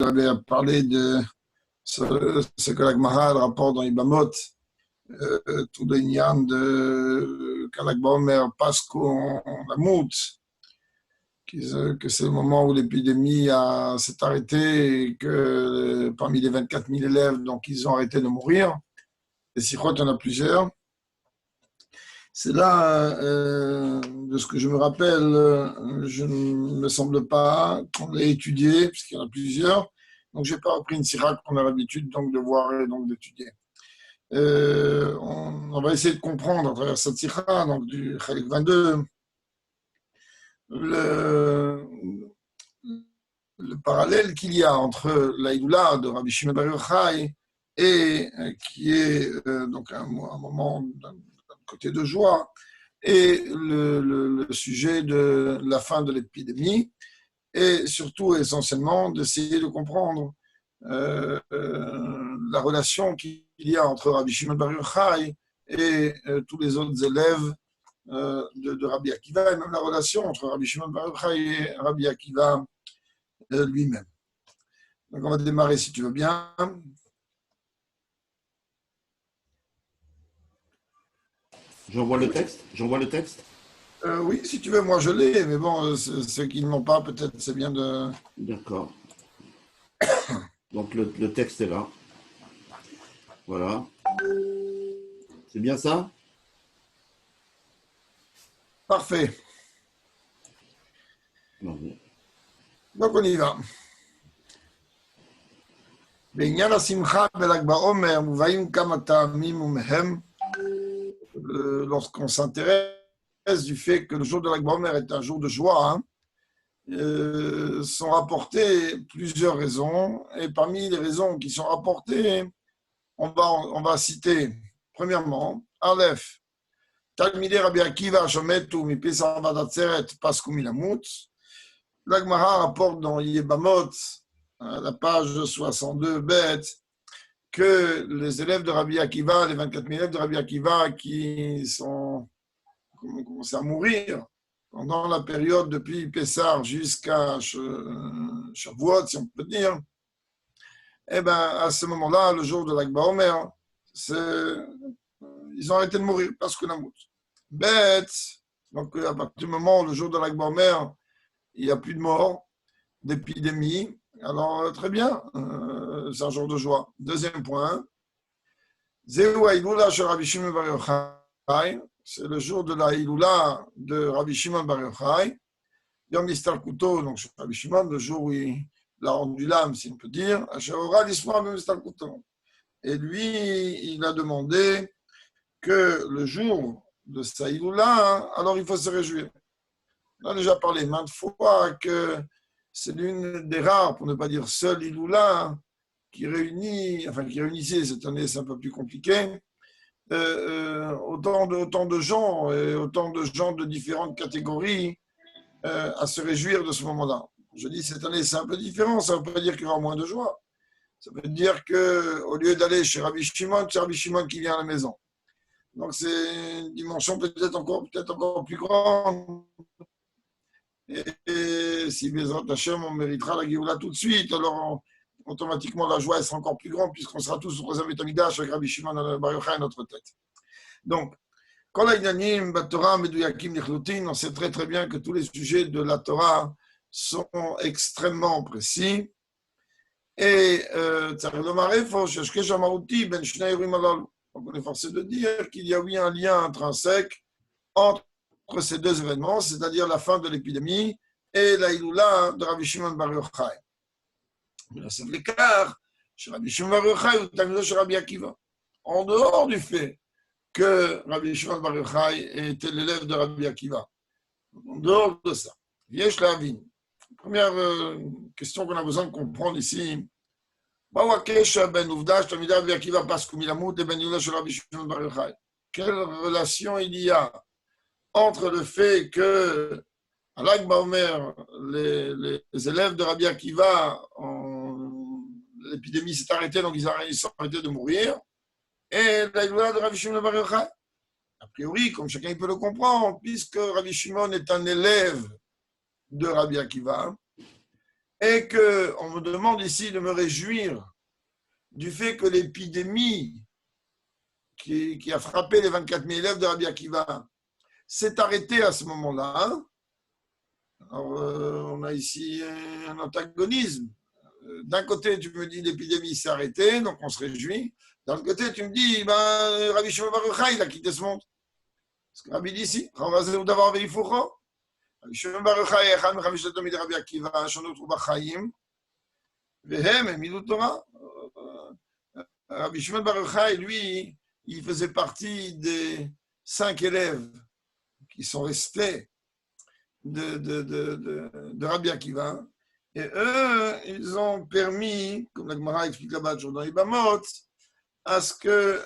j'avais parlé de ce que la Gemara rapporte dans Ibamot, tout le Nyan de Kalakba Omer, Pasco, Lamout, que c'est le moment où l'épidémie s'est arrêtée et que parmi les 24 000 élèves, donc ils ont arrêté de mourir. Et Sichot, il y en a plusieurs. C'est là, de ce que je me rappelle, je ne me semble pas qu'on l'ait étudié, puisqu'il y en a plusieurs. Donc, je n'ai pas repris une sirah qu'on a l'habitude donc, de voir et donc d'étudier. On va essayer de comprendre à travers cette sirah, donc du Chalik 22, le parallèle qu'il y a entre l'Aïdoula de Rabbi Shimon Bar Yochai et qui est donc un moment d'un côté de joie, et le sujet de la fin de l'épidémie, et surtout essentiellement d'essayer de comprendre la relation qu'il y a entre Rabbi Shimon Bar Yochai et tous les autres élèves de Rabbi Akiva, et même la relation entre Rabbi Shimon Bar Yochai et Rabbi Akiva lui-même. Donc on va démarrer si tu veux bien. J'envoie le texte. Oui, si tu veux, moi je l'ai, mais bon, ceux qui ne l'ont pas, peut-être c'est bien de... D'accord. Donc le texte est là. Voilà. C'est bien ça? Parfait. Non. Donc on y va. בעניין השמחה בל"ג בעומר מובאים כמה טעמים ומהם lorsqu'on s'intéresse du fait que le jour de Lag BaOmer est un jour de joie, sont rapportées plusieurs raisons, et parmi les raisons qui sont rapportées, on va citer premièrement Aleph, Talmidei Rabbi Akiva shometu mipi sarvat atzeret pasku milamut. La Gemara rapporte dans Yebamot, à la page 62 bête, que les élèves de Rabbi Akiva, les 24 000 élèves de Rabbi Akiva qui ont commencé à mourir pendant la période depuis Pessar jusqu'à Shavuot, si on peut dire, eh bien, à ce moment-là, le jour de Lag BaOmer, ils ont arrêté de mourir parce que la mout. Bête, donc à partir du moment où le jour de Lag BaOmer, il n'y a plus de mort, d'épidémie, alors très bien, c'est un jour de joie. Deuxième point, Zéou Haïloula chez Rabbi Shimon Bar Yochai, c'est le jour de la Haïloula de Rabbi Shimon Bar Yochai, Yom Nistalkuto, donc chez Rabbi Shimon, le jour où il a rendu l'âme, si on peut dire, et lui, il a demandé que le jour de sa Haïloula, alors il faut se réjouir. On a déjà parlé maintes fois que c'est l'une des rares, pour ne pas dire seule Iloula, qui réunissait, cette année c'est un peu plus compliqué, autant de gens, et autant de gens de différentes catégories à se réjouir de ce moment-là. Je dis cette année c'est un peu différent, ça ne veut pas dire qu'il y aura moins de joie. Ça veut dire qu'au lieu d'aller chez Rabbi Shimon, c'est Rabbi Shimon qui vient à la maison. Donc c'est une dimension peut-être encore plus grande. Et si Bezrat Hashem, on méritera la Géoula tout de suite, alors automatiquement la joie sera encore plus grande puisqu'on sera tous au troisième Beit Hamikdash avec Rabbi Shimon Bar Yochai à notre tête. Donc, quand la Inyanim, Torah, Medouyakim, Nichlutin, on sait très très bien que tous les sujets de la Torah sont extrêmement précis. Et on est forcé de dire qu'il y a oui un lien intrinsèque entre ces deux événements, c'est-à-dire la fin de l'épidémie et la Iloula de Rabbi Shimon Bar Yochai. Mais c'est l'écart chez Rabbi Shimon Bar Yochai ou Talmidou chez Rabbi Akiva. En dehors du fait que Rabbi Shimon Bar Yochai était l'élève de Rabbi Akiva. En dehors de ça, Yesh Lavin. Première question qu'on a besoin de comprendre ici. Quelle relation il y a entre le fait que à Lag BaOmer, les élèves de Rabbi Akiva, l'épidémie s'est arrêtée, donc ils sont arrêtés de mourir, et la gloire de Rabbi Shimon Bar Yochai. A priori, comme chacun peut le comprendre, puisque Rabbi Shimon est un élève de Rabbi Akiva, et qu'on me demande ici de me réjouir du fait que l'épidémie qui a frappé les 24 000 élèves de Rabbi Akiva s'est arrêtée à ce moment-là. Alors, on a ici un antagonisme. D'un côté, tu me dis l'épidémie s'est arrêtée, donc on se réjouit. D'un autre côté, tu me dis, Rabbi Shimon Bar Yochai, il a quitté ce monde. Ce que Rabbi dit ici, Rabbi Shimon Bar Yochai, Echad Mechamishat Tamid Rabbi Akiva, Shonot Ubachayim, Vehem, Emidut Torah. Rabbi Shimon Bar Yochai, lui, il faisait partie des 5 élèves qui sont restés de Rabbi Akiva. Et eux, ils ont permis, comme la Gemara explique là-bas dans les Bamot, à ce que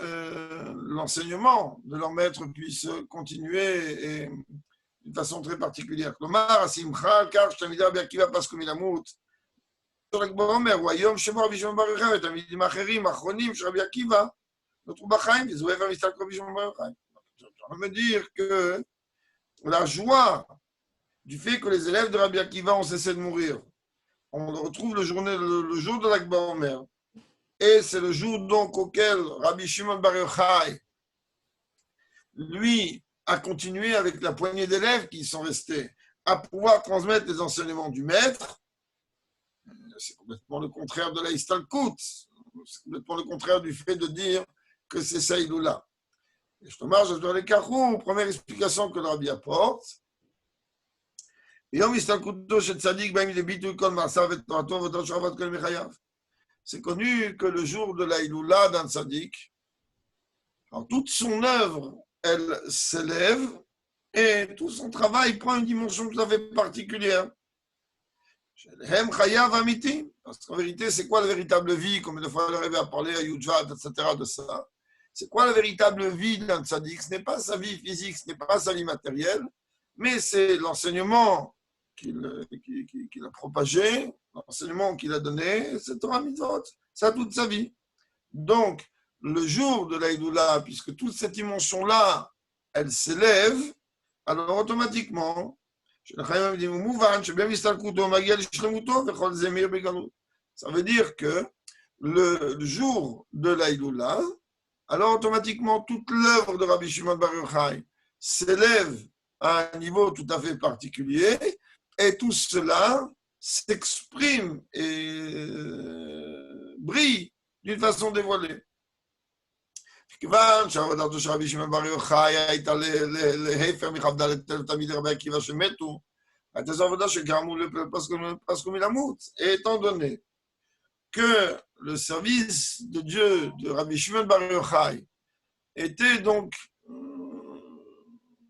l'enseignement de leur maître puisse continuer et d'une façon très particulière. Klomar, Simcha, Kar, Shtamida Rabbi Akiva, Paskum Ilamut. רק באומר, הוא היום שבו רבי שמעון בר יוחאי ותלמידים אחרים, אחרונים של רבי עקיבא, נותרו בחיים, וזהו איפה מסתלק רבי שמעון בר יוחאי. Ça veut dire que la joie du fait que les élèves de Rabbi Akiva ont cessé de mourir, on le retrouve le jour de l'Akba Omer, et c'est le jour donc auquel Rabbi Shimon Bar Yochai, lui, a continué avec la poignée d'élèves qui sont restés à pouvoir transmettre les enseignements du maître. C'est complètement le contraire de la Istalkut. C'est complètement le contraire du fait de dire que c'est ça Iloula. Et je te marche dans les Kachou, première explication que le Rabbi apporte. C'est connu que le jour de la Iloula d'un tzaddik, toute son œuvre, elle s'élève et tout son travail prend une dimension tout à fait particulière. Parce qu'en vérité, c'est quoi la véritable vie, comme une fois on a parlé à Yudjad, etc. de ça. C'est quoi la véritable vie d'un tzaddik? Ce n'est pas sa vie physique, ce n'est pas sa vie matérielle, mais c'est l'enseignement qu'il a propagé, l'enseignement qu'il a donné, c'est Torah Mitzvot, ça toute sa vie. Donc, le jour de l'Aïdoula, puisque toute cette dimension-là, elle s'élève, alors automatiquement, ça veut dire que le jour de l'Aïdoula, alors automatiquement toute l'œuvre de Rabbi Shimon Bar Yochai s'élève à un niveau tout à fait particulier et tout cela s'exprime et brille d'une façon dévoilée. כיוון שהעבודתו של רבי שמעון בר יוחאי הייתה להפך מכבדה לתלמידי רבי עקיבא שמתו, הייתה זו עבודה שגרמו לפסקו מלמות. Et étant donné que le service de Dieu de Rabbi Shimon Bar Yochai était donc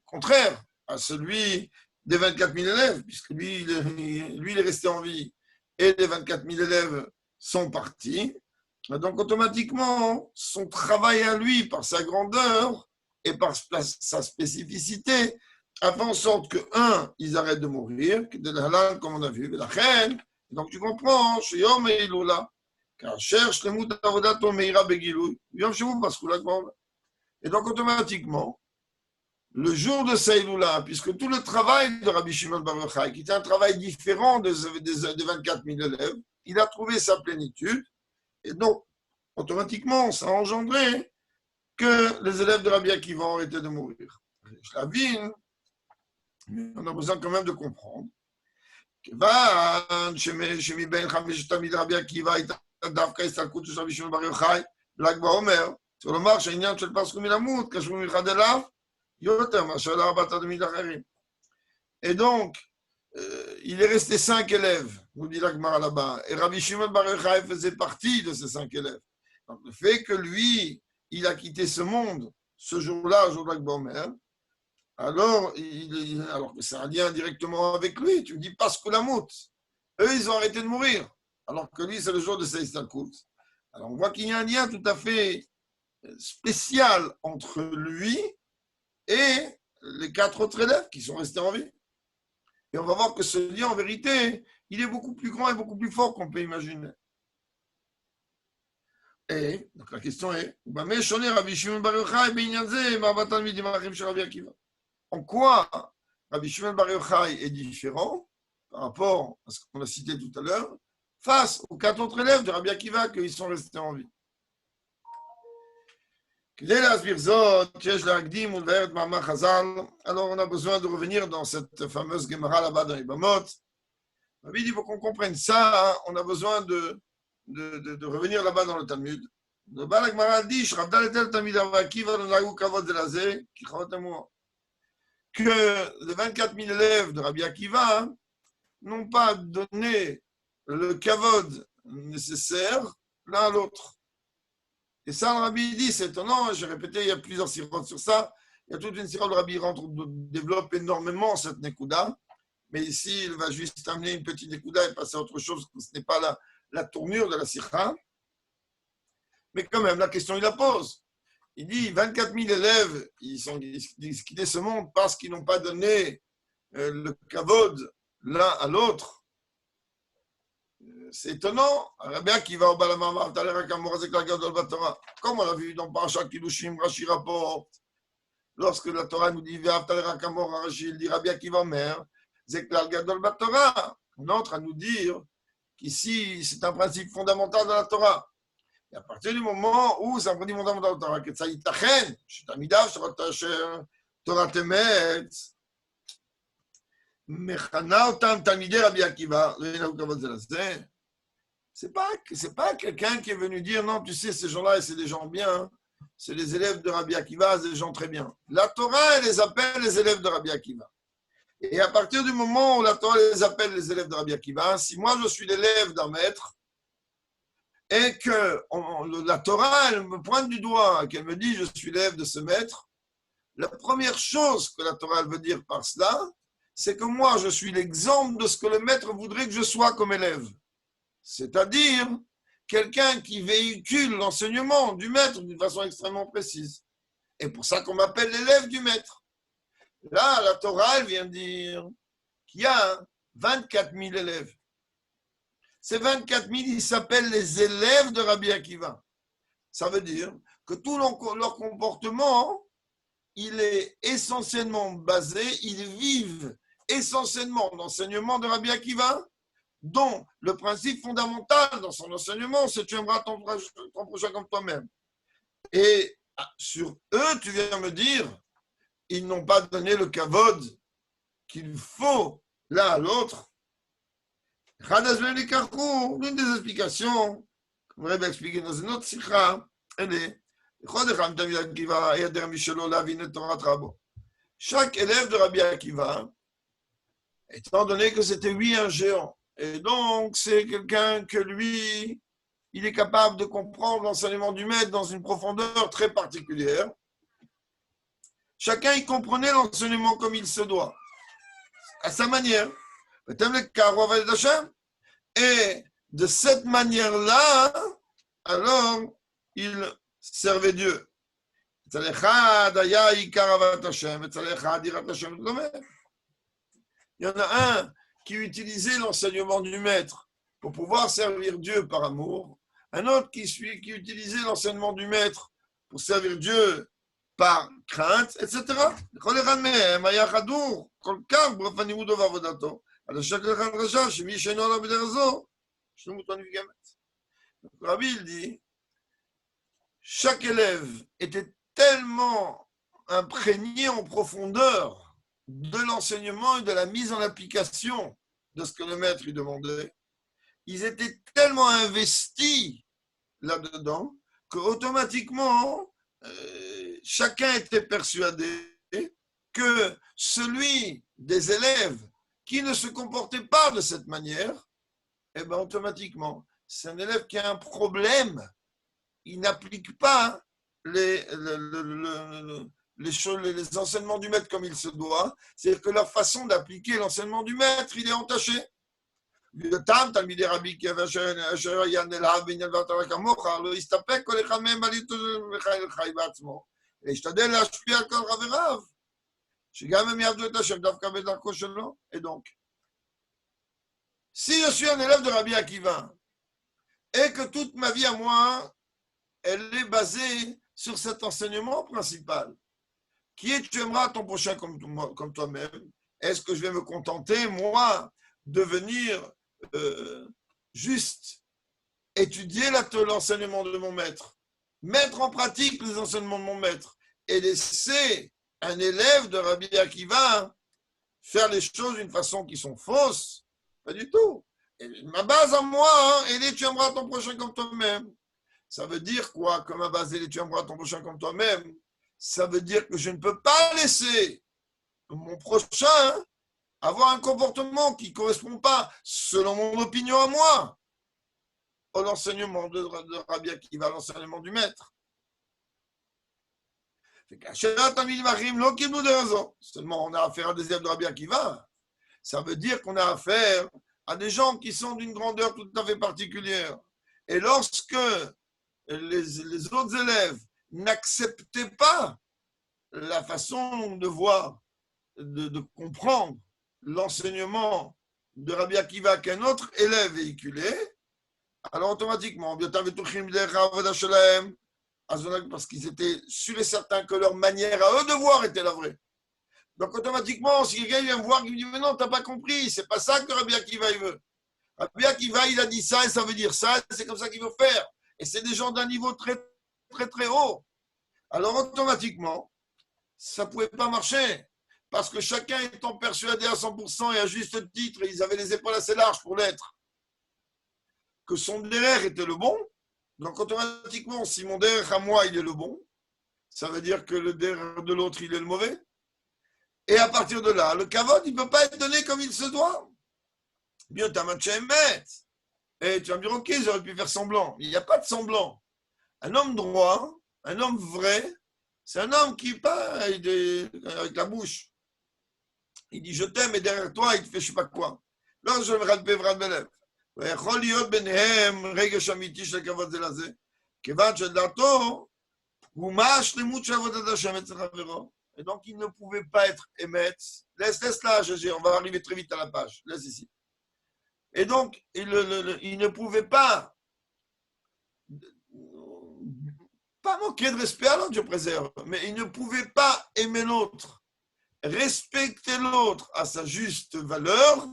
contraire à celui des 24 000 élèves, puisque lui, il est resté en vie et les 24 000 élèves sont partis. Donc, automatiquement, son travail à lui, par sa grandeur et par sa spécificité, a fait en sorte que, ils arrêtent de mourir, que de la langue, comme on a vu, la reine. Donc, tu comprends, chez Yom et Iloula, car cherche les moutons avodato meira begilou, Yom chez vous, parce que là, et donc, automatiquement, le jour de Saïloula, puisque tout le travail de Rabbi Shimon Bar Yochai, qui était un travail différent des 24 000 élèves, il a trouvé sa plénitude. Et donc, automatiquement, ça a engendré que les élèves de Rabbi Akiva ont arrêté de mourir. Je l'avine, mais on a besoin quand même de comprendre. Sur le marche, il y a un seul parce que Milamout, que je me mets de là, et donc, il est resté 5 élèves, nous dit l'Agmara là-bas, et Rabbi Shimon Bar Yochai faisait partie de ces 5 élèves. Donc, le fait que lui, il a quitté ce monde, ce jour-là, au jour de l'Akba Omer, alors que c'est un lien directement avec lui, tu me dis parce que la moute, eux, ils ont arrêté de mourir, alors que lui, c'est le jour de Seistakut. Alors, on voit qu'il y a un lien tout à fait spécial entre lui et les 4 autres élèves qui sont restés en vie. Et on va voir que ce lien, en vérité, il est beaucoup plus grand et beaucoup plus fort qu'on peut imaginer. Et donc la question est, en quoi Rabbi Shimon Bar Yochai est différent par rapport à ce qu'on a cité tout à l'heure, face aux 4 autres élèves de Rabbi Akiva qui sont restés en vie. Alors on a besoin de revenir dans cette fameuse Gemara là-bas dans les Bamot. Rabbi dit, pour qu'on comprenne ça, on a besoin de revenir là-bas dans le Talmud. Le Baal Gemara dit que les 24 000 élèves de Rabbi Akiva n'ont pas donné le kavod nécessaire l'un à l'autre. Et ça, le Rabbi dit, c'est étonnant, j'ai répété, il y a plusieurs sirotes sur ça, il y a toute une sirote, le Rabbi développe énormément cette nekuda, mais ici, il va juste amener une petite nekuda et passer à autre chose, ce n'est pas la tournure de la sikha. Mais quand même, la question, il la pose. Il dit, 24 000 élèves, ils quitté ce monde parce qu'ils n'ont pas donné le kavod l'un à l'autre. C'est étonnant. Qui va au Balamamar, comme on l'a vu dans Parashat Kiddushin, Rashi rapporte, lorsque la Torah nous dit il dit Rabbi Akiva Omer, Zeklal Gadol Batorah. On entre à nous dire qu'ici, c'est un principe fondamental de la Torah. Et à partir du moment où c'est un principe fondamental de la Torah, que ça yitachen, Shitamidav, Torah Temet, Mechana Otam Talmidei Rabbi Akiva, c'est pas quelqu'un qui est venu dire non, tu sais, ces gens-là, c'est des gens bien, c'est les élèves de Rabbi Akiva, c'est des gens très bien. La Torah, elle les appelle les élèves de Rabbi Akiva. Et à partir du moment où la Torah les appelle les élèves de Rabbi Akiva, si moi je suis l'élève d'un maître, et que la Torah, elle me pointe du doigt, qu'elle me dit je suis l'élève de ce maître, la première chose que la Torah elle veut dire par cela, c'est que moi je suis l'exemple de ce que le maître voudrait que je sois comme élève. C'est-à-dire quelqu'un qui véhicule l'enseignement du maître d'une façon extrêmement précise. Et pour ça qu'on m'appelle l'élève du maître. Là, la Torah, elle vient dire qu'il y a 24 000 élèves. Ces 24 000, ils s'appellent les élèves de Rabbi Akiva. Ça veut dire que tout leur comportement, il est essentiellement basé, ils vivent essentiellement l'enseignement de Rabbi Akiva, dont le principe fondamental dans son enseignement, c'est tu aimeras ton prochain comme toi-même. Et sur eux, tu viens me dire, ils n'ont pas donné le kavod qu'il faut l'un à l'autre. L'une des explications, comme on va expliquer dans une autre sikha, elle est chaque élève de Rabbi Akiva, étant donné que c'était lui un géant, et donc c'est quelqu'un que lui, il est capable de comprendre l'enseignement du maître dans une profondeur très particulière. Chacun, il comprenait l'enseignement comme il se doit, à sa manière. Et de cette manière-là, alors, il servait Dieu. Il y en a un qui utilisait l'enseignement du maître pour pouvoir servir Dieu par amour, un autre qui utilisait l'enseignement du maître pour servir Dieu par crainte, etc. Rabbi, il dit, chaque élève était tellement imprégné en profondeur de l'enseignement et de la mise en application de ce que le maître lui demandait. Ils étaient tellement investis là-dedans qu'automatiquement, chacun était persuadé que celui des élèves qui ne se comportait pas de cette manière, eh bien, automatiquement, c'est un élève qui a un problème. Il n'applique pas les enseignements du maître comme il se doit. C'est-à-dire que leur façon d'appliquer l'enseignement du maître, il est entaché. Et donc, si je suis un élève de Rabbi Akiva et que toute ma vie à moi, elle est basée sur cet enseignement principal, qui est tu aimeras ton prochain comme toi-même, est-ce que je vais me contenter, moi, devenir juste, étudier l'enseignement de mon maître, mettre en pratique les enseignements de mon maître et laisser un élève de Rabbi Akiva faire les choses d'une façon qui sont fausses. Pas du tout. Et ma base à moi, hein, et tu aimeras ton prochain comme toi-même. Ça veut dire quoi, comme ma base, et tu aimeras ton prochain comme toi-même? Ça veut dire que je ne peux pas laisser mon prochain avoir un comportement qui ne correspond pas, selon mon opinion à moi, à l'enseignement de Rabbi Akiva, l'enseignement du maître. Seulement, on a affaire à des élèves de Rabbi Akiva. Ça veut dire qu'on a affaire à des gens qui sont d'une grandeur tout à fait particulière. Et lorsque les autres élèves n'acceptaient pas la façon de voir, de comprendre l'enseignement de Rabbi Akiva qu'un autre élève véhiculait, alors automatiquement, parce qu'ils étaient sûrs et certains que leur manière à eux de voir était la vraie. Donc automatiquement, si quelqu'un vient me voir, il me dit mais non, t'as pas compris, c'est pas ça que Rabbi Akiva il veut. Rabbi Akiva, il a dit ça et ça veut dire ça, c'est comme ça qu'il veut faire. Et c'est des gens d'un niveau très, très, très haut. Alors automatiquement, ça ne pouvait pas marcher. Parce que chacun étant persuadé à 100% et à juste titre, ils avaient les épaules assez larges pour l'être, que son derrière était le bon. Donc automatiquement, si mon derrière à moi, il est le bon, ça veut dire que le derrière de l'autre, il est le mauvais. Et à partir de là, le kavod, il ne peut pas être donné comme il se doit. Bien, tu as un bête. Et tu vas me dire, ok, j'aurais pu faire semblant. Il n'y a pas de semblant. Un homme droit, un homme vrai, c'est un homme qui parle avec la bouche. Il dit je t'aime et derrière toi, il te fait je ne sais pas quoi. Là, je me rappelle Vrat Belev. ויכול להיות ביניהם רגש אמיתי של הכבוד זה לזה, כיוון שדעתו הוא מה השלמות של עבודת השם אצל חברו. Et donc, il ne pouvait pas être émettre. Laisse là, on va arriver très vite à la page. Laisse ici. Et donc, il ne pouvait pas manquer de respect à l'autre, je préserve, mais il ne pouvait pas aimer l'autre, respecter l'autre à sa juste valeur,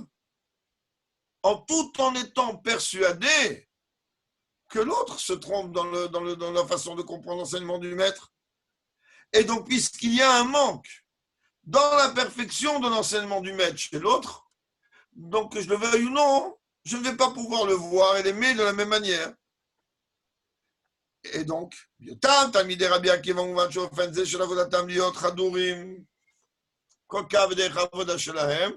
tout en étant persuadé que l'autre se trompe dans la façon de comprendre l'enseignement du maître. Et donc, puisqu'il y a un manque dans la perfection de l'enseignement du maître chez l'autre, donc que je le veuille ou non, je ne vais pas pouvoir le voir et l'aimer de la même manière. Et donc, תלמידי רבי עקיבא מובן שאופן זה של עבודתם להיות חדורים כל קו ודרך העבודה שלהם,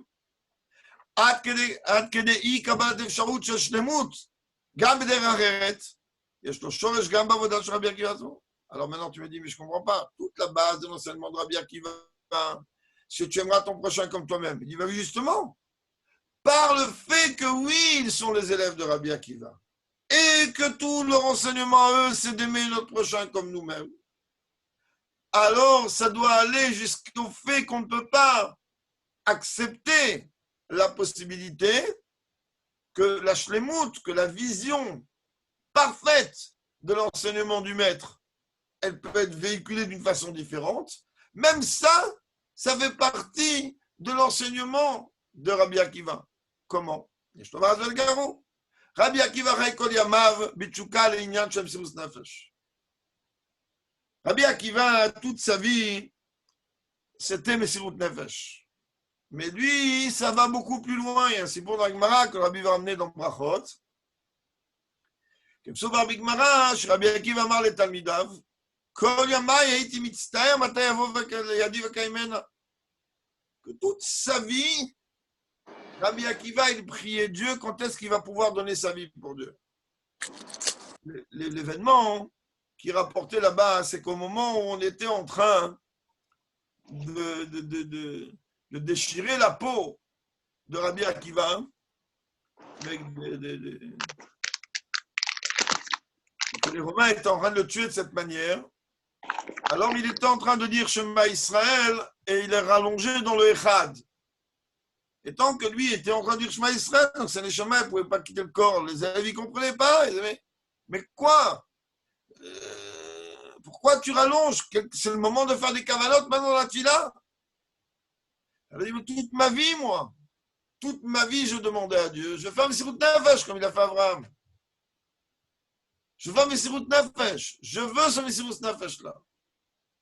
עד כדי אי קבלת אפשרות של שלמות, גם בדרך אחרת, יש לו שורש גם בעבודה של רבי עקיבא עצמו. Alors maintenant tu me dis, mais je ne comprends pas, toute la base de l'enseignement de Rabbi Akiva, c'est que tu aimeras ton prochain comme toi-même. Il dit, bah, justement, par le fait que oui, ils sont les élèves de Rabbi Akiva, et que tout leur enseignement à eux, c'est d'aimer notre prochain comme nous-mêmes, alors ça doit aller jusqu'au fait qu'on ne peut pas accepter la possibilité que la shlemut, que la vision parfaite de l'enseignement du maître, elle peut être véhiculée d'une façon différente. Même ça, ça fait partie de l'enseignement de Rabbi Akiva. Comment? Rabbi Akiva Raikol Yamav Bitchuka Leïnyan Shem Sirus Nefesh. Rabbi Akiva, toute sa vie, c'était Mesirut Nefesh. Mais lui, ça va beaucoup plus loin. Il y a un sipur dans la Gemara que Rabbi va amener dans Brachot. כבסוף ברבי גמרא, שרבי עקיבא אמר לתלמידיו, כל ימיי הייתי מצטער מתי יבוא לידי וקיימנה. Que toute sa vie, Rabbi Akiva, il priait Dieu quand est-ce qu'il va pouvoir donner sa vie pour Dieu. L'événement qui rapportait là-bas, c'est qu'au moment où on était en train de déchirer la peau de Rabbi Akiva, avec que les Romains étaient en train de le tuer de cette manière, alors il était en train de dire Shema Israël et il est rallongé dans le Echad. Et tant que lui était en train de dire Shema Israël, donc c'est les chemins, il ne pouvait pas quitter le corps. Les élèves, ils ne comprenaient pas. Ils disaient, mais quoi pourquoi tu rallonges? C'est le moment de faire des cavalotes maintenant la tila. Elle a dit, mais toute ma vie, moi, toute ma vie, je demandais à Dieu, je vais faire Messirut Nefesh comme il a fait Abraham. Je veux Messirut Nefesh. Je veux ce Messirut Nefesh-là.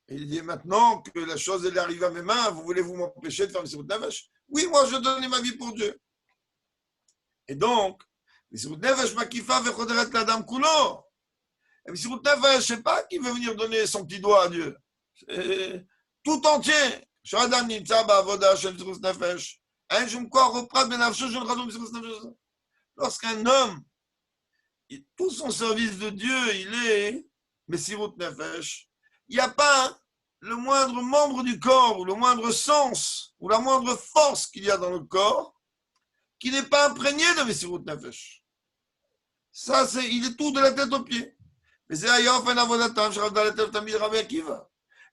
Et il dit, maintenant que la chose elle arrive à mes mains, vous voulez-vous m'empêcher de faire Messirut Nefesh? Oui, moi, je donnais ma vie pour Dieu. Et donc, Messirut Nefesh makifa vechoderet l'adam kulo. Et Messirut Nefesh, je ne sais pas qui veut venir donner son petit doigt à Dieu. C'est tout entier. Shadam nimtza ba'avoda shel Messirut Nefesh. Ein shum koach oprat ben nafsho shel chazon Messirut Nefesh. Lorsqu'un homme, tout son service de Dieu, il est Messirut Nefesh, il n'y a pas le moindre membre du corps, ou le moindre sens, ou la moindre force qu'il y a dans le corps, qui n'est pas imprégné de Messirut Nefesh. Ça, il est tout de la tête aux pieds.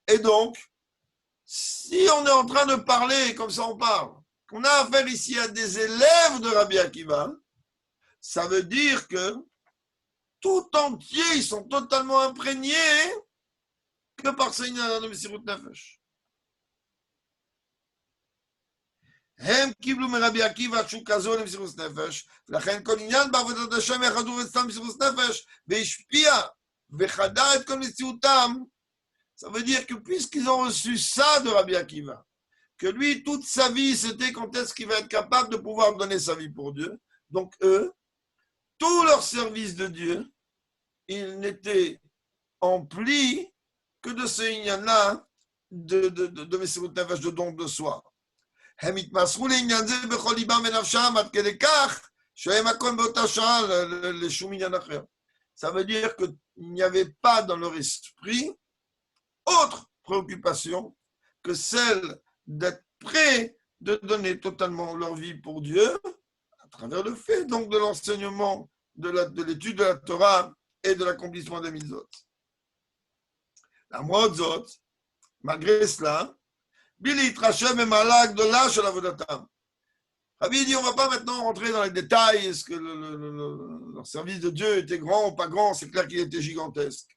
Et donc, si on est en train de parler, comme ça on parle, qu'on a affaire ici à des élèves de Rabbi Akiva, ça veut dire que tout entier, ils sont totalement imprégnés que par ce עניין de Messirut Nefesh. הם קיבלו מרבי עקיבא שהוא כזו למסירות נפש, ולכן כל עניין בעבודת השם יחדו וסתם מסירות נפש, והשפיע וחדה את כל מציאותם. Ça veut dire que puisqu'ils ont reçu ça de Rabbi Akiva, que lui, toute sa vie, c'était quand est-ce qu'il va être capable de pouvoir donner sa vie pour Dieu. Donc eux, tout leur service de Dieu, ils n'étaient emplis que de ce inyan-là de Messirut Nefesh, de don de soi. הם התמסרו לעניין זה בכל ליבם ונפשם עד כדי כך שהם הכל באותה שעה לשום עניין אחר. Ça veut dire qu'il n'y avait pas dans leur esprit autre préoccupation que celle d'être prêt de donner totalement leur vie pour Dieu à travers le fait donc de l'enseignement, de l'étude de la Torah et de l'accomplissement des mitzvot. למרות זאת, malgré cela, Billy התרשם במעלה הגדולה של עבודתם. Rabbi dit, on ne va pas maintenant rentrer dans les détails, est-ce que leur service de Dieu était grand ou pas grand, c'est clair qu'il était gigantesque.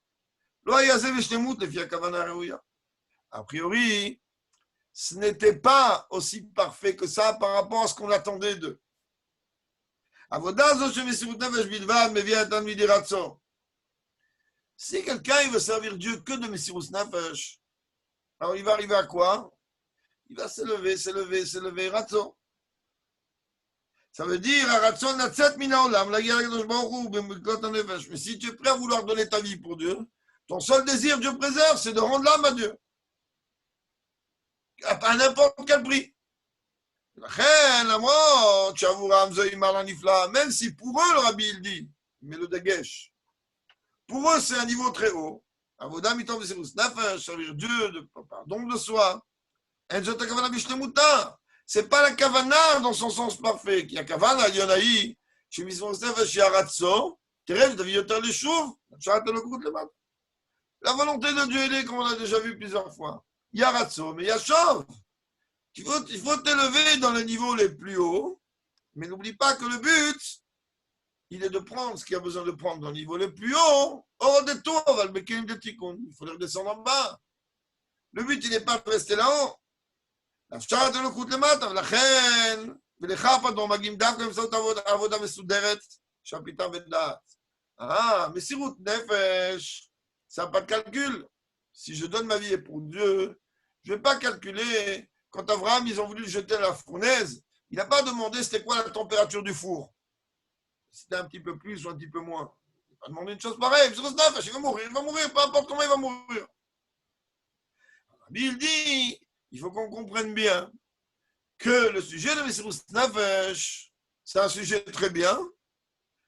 לא היה זה בשלמות לפי הכוונה הראויה. A priori, ce n'était pas aussi parfait que ça par rapport à ce qu'on attendait d'eux. עבודה זו של מסירות נפש בלבד מביאה את תלמידי רצון. Si quelqu'un il veut servir Dieu que de Messirut Nefesh, alors il va arriver à quoi? Il va s'élever, Ratson. Ça veut dire, Ratson natzet mina olam, la guerre de Baruch b'mikot nefesh. Mais si tu es prêt à vouloir donner ta vie pour Dieu, ton seul désir, Dieu préserve, c'est de rendre l'âme à Dieu. À n'importe quel prix. Même si pour eux, le Rabbi il dit, mais le dégesh, pour eux, c'est un niveau très haut. Avodah mitom Messirut Nefesh, servir Dieu, pardon de soi. C'est pas la kavana dans son sens parfait. Il y a kavana, il y en a eu. Chez Messirut Nefesh, il y a ratso. Terez, tu as le chouv. La volonté de Dieu, elle est, comme on l'a déjà vu plusieurs fois. Il y a ratso, mais il y a chauve. Il faut t'élever dans les niveaux les plus hauts. Mais n'oublie pas que le but, il est de prendre ce qu'il y a besoin de prendre dans le niveau le plus haut. Hors de tout, on va le bekim de tikkun. Il faut le redescendre en bas. Le but, il n'est pas de rester là-haut. אפשר את אלוקות למטה, ולכן, ולך פתאום מגיעים דווקא באמצעות עבודה מסודרת, שהפיתה ודעת. מסירות נפש, ça n'a pas de calcul. Si je donne ma vie pour Dieu, je ne vais pas calculer. Quand Abraham, ils ont voulu le jeter à la fournaise, il n'a pas demandé c'était quoi la température du four. C'était un petit peu plus ou un petit peu moins. Il n'a pas demandé une chose pareille. Mesirout Nefesh, il va mourir, peu importe comment il va mourir. Il dit, il faut qu'on comprenne bien que le sujet de Messirut Nefesh, c'est un sujet très bien,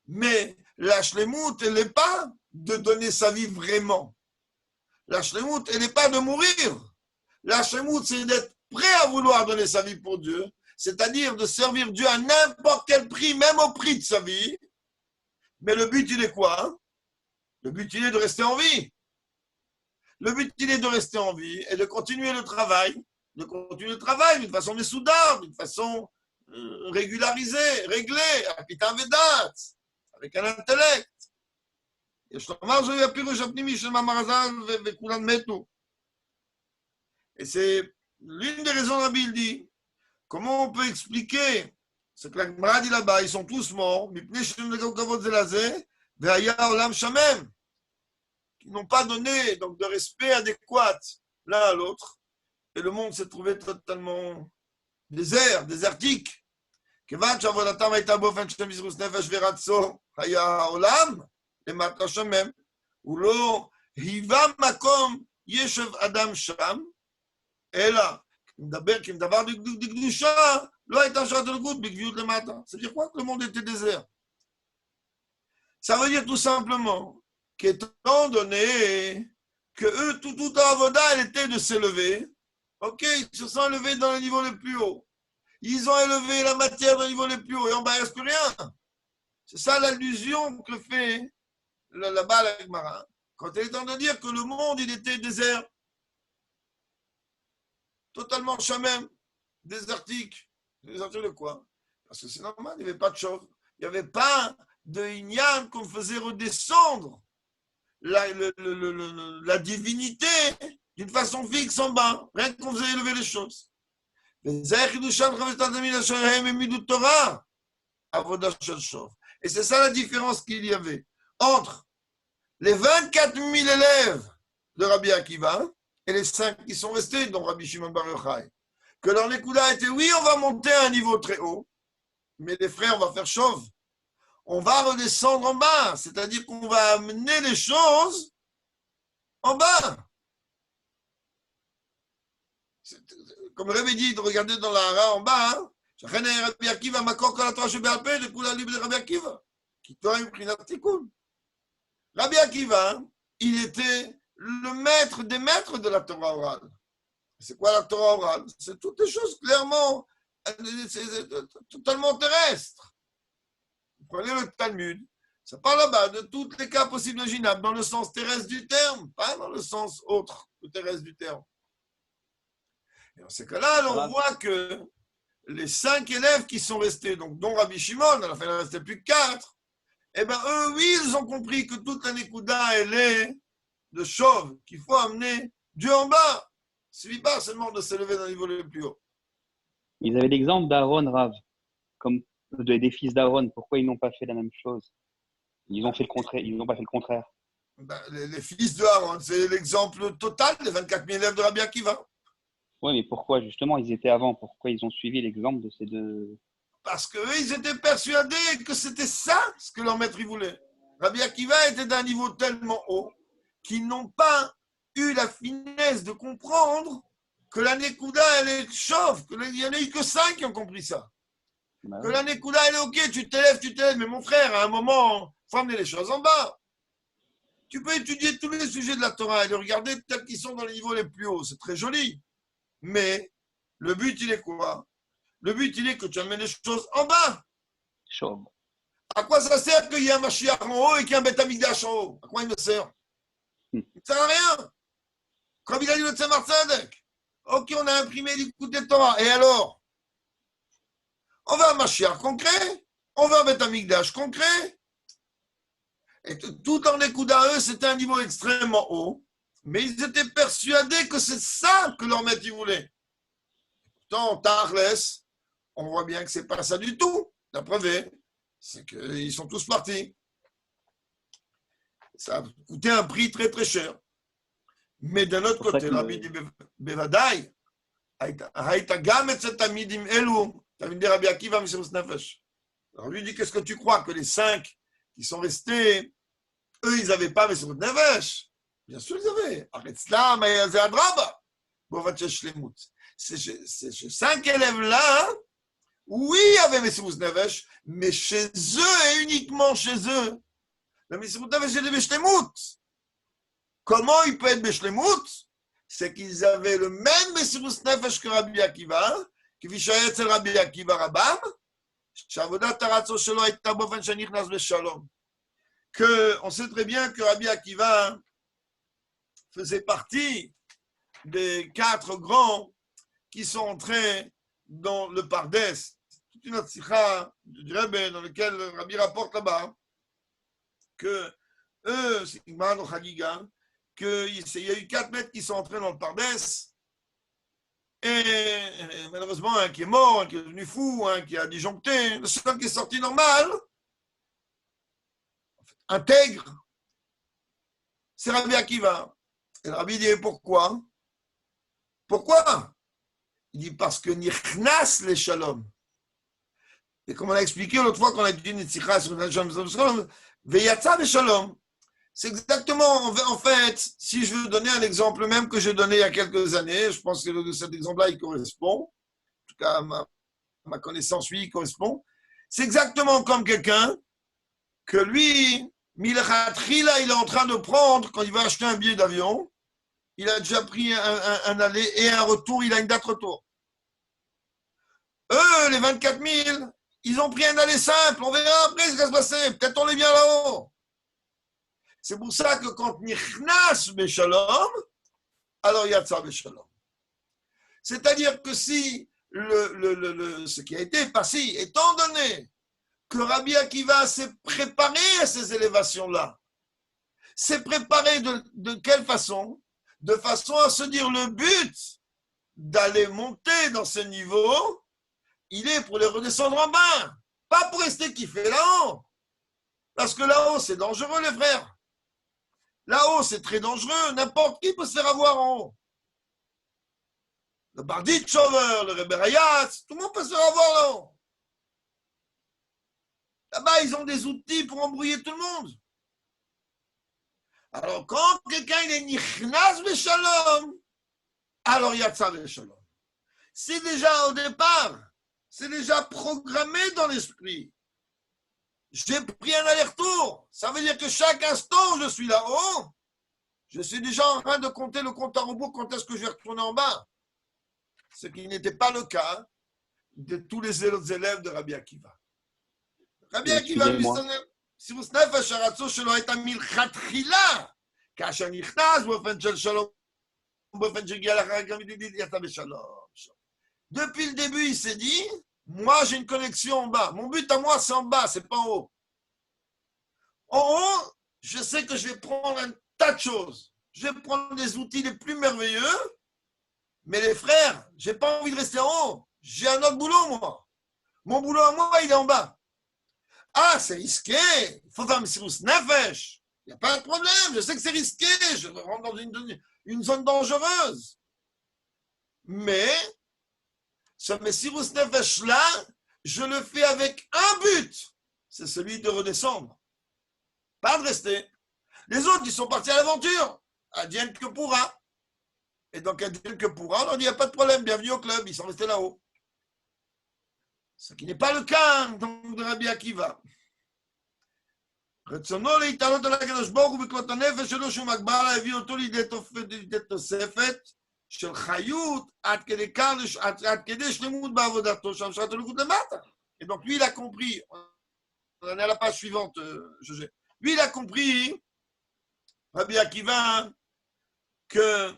mais la shlemut, elle n'est pas de donner sa vie vraiment. La shlemut, elle n'est pas de mourir. La shlemut, c'est d'être prêt à vouloir donner sa vie pour Dieu, c'est-à-dire de servir Dieu à n'importe quel prix, même au prix de sa vie. Mais le but, il est quoi? Le but, il est de rester en vie. Le but, il est de rester en vie et de continuer le travail d'une façon mesouda, d'une façon régularisée, réglée, avec un intellect. Et c'est l'une des raisons, Rabbi il dit, comment on peut expliquer C'est que la Gemara dit là-bas, ils sont tous morts, qui n'ont pas donné donc, de respect adéquat l'un à l'autre. Et le monde s'est trouvé totalement désertique. כיוון שעבודתם הייתה באופן של מסירות נפש ורצון, היה העולם למטה שמם, הוא לא היווה מקום ישב אדם שם, אלא כי מדבר דקדושה, לא הייתה שעת אלוקות בגביות למטה. Ça veut dire quoi que le monde était désert? Ça veut dire tout simplement qu'étant donné que eux, toute leur avoda, elle était de s'élever, ok, ils se sont élevés dans le niveau le plus haut. Ils ont élevé la matière au niveau le plus haut et en bas, il ne reste plus rien. C'est ça l'allusion que fait là-bas la Gemara. Quand elle est en train de dire que le monde, il était désert. Totalement chamem, désertique. Désertique de quoi? Parce que c'est normal, il n'y avait pas de chauve. Il n'y avait pas de ignan qu'on faisait redescendre la divinité d'une façon fixe en bas. Rien qu'on faisait élever les choses. Et c'est ça la différence qu'il y avait entre les 24 000 élèves de Rabbi Akiva et les 5 qui sont restés, dont Rabbi Shimon Bar Yochai. Que leur Nekuda était, oui, on va monter à un niveau très haut, mais les frères, on va faire chauve. On va redescendre en bas, c'est-à-dire qu'on va amener les choses en bas. Comme le Rebbe dit, de regarder dans la Hara en bas, hein, Rabbi Akiva, Makor Kol HaTorah Sheba'al-Peh, de Kula Libre de Rabbi Akiva, qui tourne une Prinat Tikkun. Rabbi Akiva, il était le maître des maîtres de la Torah orale. C'est quoi la Torah orale? C'est toutes les choses clairement, c'est totalement terrestres. Vous prenez le Talmud, ça parle là-bas de tous les cas possibles imaginables, dans le sens terrestre du terme, pas dans le sens autre que terrestre du terme. Et dans ces cas-là, on voit que les 5 élèves qui sont restés, donc dont Rabbi Shimon, à la fin il ne restait plus que 4, eh bien eux, oui, ils ont compris que toute la Nekuda, elle est de chauve, qu'il faut amener Dieu en bas. Il ne suffit pas seulement de s'élever d'un niveau le plus haut. Ils avaient l'exemple d'Aaron Rav, comme des fils d'Aaron. Pourquoi ils n'ont pas fait la même chose? Ils ont fait le contraire. Ils n'ont pas fait le contraire. Ben, les fils de Aaron, c'est l'exemple total des 24 000 élèves de Rabbi Akiva. Oui, mais pourquoi justement ils étaient avant? Pourquoi ils ont suivi l'exemple de ces deux? Parce qu'eux, ils étaient persuadés que c'était ça ce que leur maître voulait. Rabbi Akiva était d'un niveau tellement haut qu'ils n'ont pas eu la finesse de comprendre que la Nekuda, elle est chauve, qu'il n'y en a eu que 5 qui ont compris ça. Bah, que la Nekuda, elle est ok, tu t'élèves, mais mon frère, à un moment, il faut amener les choses en bas. Tu peux étudier tous les sujets de la Torah et les regarder tels qu'ils sont dans les niveaux les plus hauts, c'est très joli. Mais le but, il est quoi? Le but, il est que tu amènes les choses en bas. chauve. À quoi ça sert qu'il y ait un Mashiach en haut et qu'il y ait un Beth Amikdash en haut? À quoi il me sert? Il ne sert à rien. Comme il a dit le Tzemar Tzadek. Ok, on a imprimé l'écoute Torah. Et alors? On veut un Mashiach concret. On veut un Beth Amikdash concret. Et tout en écoute à eux, c'était un niveau extrêmement haut. Mais ils étaient persuadés que c'est ça que leur maître voulait. Pourtant, Tarles, on voit bien que ce n'est pas ça du tout. La preuve, c'est qu'ils sont tous partis. Ça a coûté un prix très très cher. Mais d'un autre côté, Rabbi dit Bevadai, Haïta gam et cet amidim elu, Talmidei Rabbi Akiva Mesiras Nefesh. Alors lui dit, qu'est-ce que tu crois que les 5 qui sont restés, eux, ils n'avaient pas Mesiras Nefesh? Bien sûr, ils avaient. Aretzlam, Ayazé Adraba, Bovache Shlemut. Ces 5 élèves-là, oui, il y avait Mesiras Nefesh, mais chez eux et uniquement chez eux, le Mesiras Nefesh était Beshlemut. Comment il peut être Beshlemut? C'est qu'ils avaient le même Mesiras Nefesh que Rabbi Akiva, qui vit chez Rabbi Akiva Rabam, Shavodat Taratzo Shelo Haïta Bofen Shenichnas Beshalom. On sait très bien que Rabbi Akiva faisait partie des 4 grands qui sont entrés dans le Pardes. Toute une autre sikha du Rebbe dans lequel Rabbi rapporte là-bas que eux, c'est Igman ou Chagiga, qu'il y a eu 4 maîtres qui sont entrés dans le Pardes Et malheureusement, un qui est mort, un qui est devenu fou, un qui a disjoncté. Le seul qui est sorti normal, intègre, c'est Rabbi Akiva. Et le Rabbi dit pourquoi? Pourquoi? Il dit parce que Nichnas les Shalom. Et comme on a expliqué l'autre fois qu'on a dit Nitzicha sur le Shalom, Veyatza les Shalom. C'est exactement, en fait, si je veux donner un exemple même que j'ai donné il y a quelques années, je pense que cet exemple-là, il correspond. En tout cas, ma connaissance, oui, il correspond. C'est exactement comme quelqu'un que lui, Milachatchila, il est en train de prendre, quand il va acheter un billet d'avion, il a déjà pris un aller et un retour, il a une date retour. Eux, les 24 000, ils ont pris un aller simple, on verra après ce qui va se passer, peut-être on est bien là-haut. C'est pour ça que quand Nichnas Beshalom, alors Yatsa Beshalom. C'est-à-dire que si ce qui a été passé, étant donné que Rabbi Akiva s'est préparé à ces élévations-là, s'est préparé de quelle façon? De façon à se dire le but d'aller monter dans ce niveau, il est pour les redescendre en bas, pas pour rester kiffer là-haut. Parce que là-haut, c'est dangereux, les frères. Là-haut, c'est très dangereux. N'importe qui peut se faire avoir en haut. Le Barditchover, le Rebbe Rayatz, tout le monde peut se faire avoir là-haut. Là-bas, ils ont des outils pour embrouiller tout le monde. Alors, quand quelqu'un il est nichnas beshalom, alors yatsa beshalom. C'est déjà au départ, c'est déjà programmé dans l'esprit. J'ai pris un aller-retour. Ça veut dire que chaque instant où je suis là-haut, je suis déjà en train de compter le compte à rebours quand est-ce que je vais retourner en bas. Ce qui n'était pas le cas de tous les autres élèves de Rabbi Akiva. Rabbi Akiva, lui, סירוס נפש הרצו שלו הייתה מלכתחילה, כאשר נכנס באופן של שלום, באופן שהגיע לאחר גם יצא בשלום. Depuis le début, il s'est dit, moi j'ai une connexion en bas. Mon but à moi, c'est en bas, c'est pas en haut. En haut, je sais que je vais prendre un tas de choses. Je vais prendre des outils les plus merveilleux, mais les frères, j'ai pas envie de rester en haut. J'ai un autre boulot, moi. Mon boulot à moi, il est en bas. Ah, c'est risqué. Il faut faire un sirus nefesh. Il n'y a pas de problème. Je sais que c'est risqué. Je rentre dans une zone dangereuse. Mais ce Messirus Nefesh là, je le fais avec un but. C'est celui de redescendre. Pas de rester. Les autres, ils sont partis à l'aventure. Advienne que pourra. Et donc, advienne que pourra, on leur dit, il n'y a pas de problème. Bienvenue au club. Ils sont restés là-haut. Ce qui n'est pas le cas de Rabbi Akiva. רצונו להתעלות על הקדוש ברוך הוא בכלות הנפש שלו שהוא מגבר לה, הביא אותו לידי תוספת של חיות עד כדי שלמות בעבודתו שם שעת הלכות למטה. Et donc lui il a compris, on est à la page suivante, lui il a compris, Rabbi Akiva, que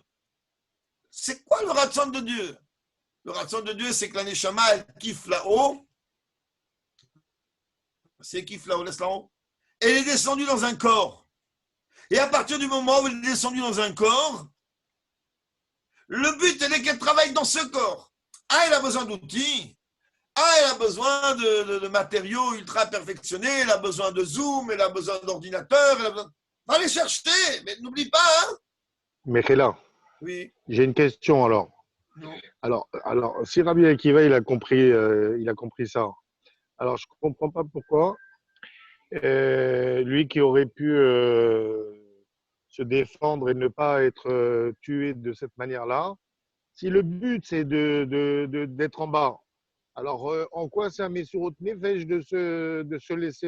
c'est quoi le ratson de Dieu? Le ratson de Dieu, c'est que la neshama elle kiffe là-haut, c'est kiffe là-haut, laisse là-haut. Elle est descendue dans un corps. Et à partir du moment où elle est descendue dans un corps, le but, elle est qu'elle travaille dans ce corps. Ah, elle a besoin d'outils. Ah, elle a besoin de matériaux ultra perfectionnés. Elle a besoin de Zoom. Elle a besoin d'ordinateur. Va les chercher. Mais n'oublie pas, hein. Mechela, Oui. j'ai une question alors. Non. Alors, si Rabbi Akiva, il a compris ça. Alors, je ne comprends pas pourquoi. Lui qui aurait pu se défendre et ne pas être tué de cette manière-là, si le but c'est d'être en bas, alors en quoi c'est un Messurot Nefesh de se laisser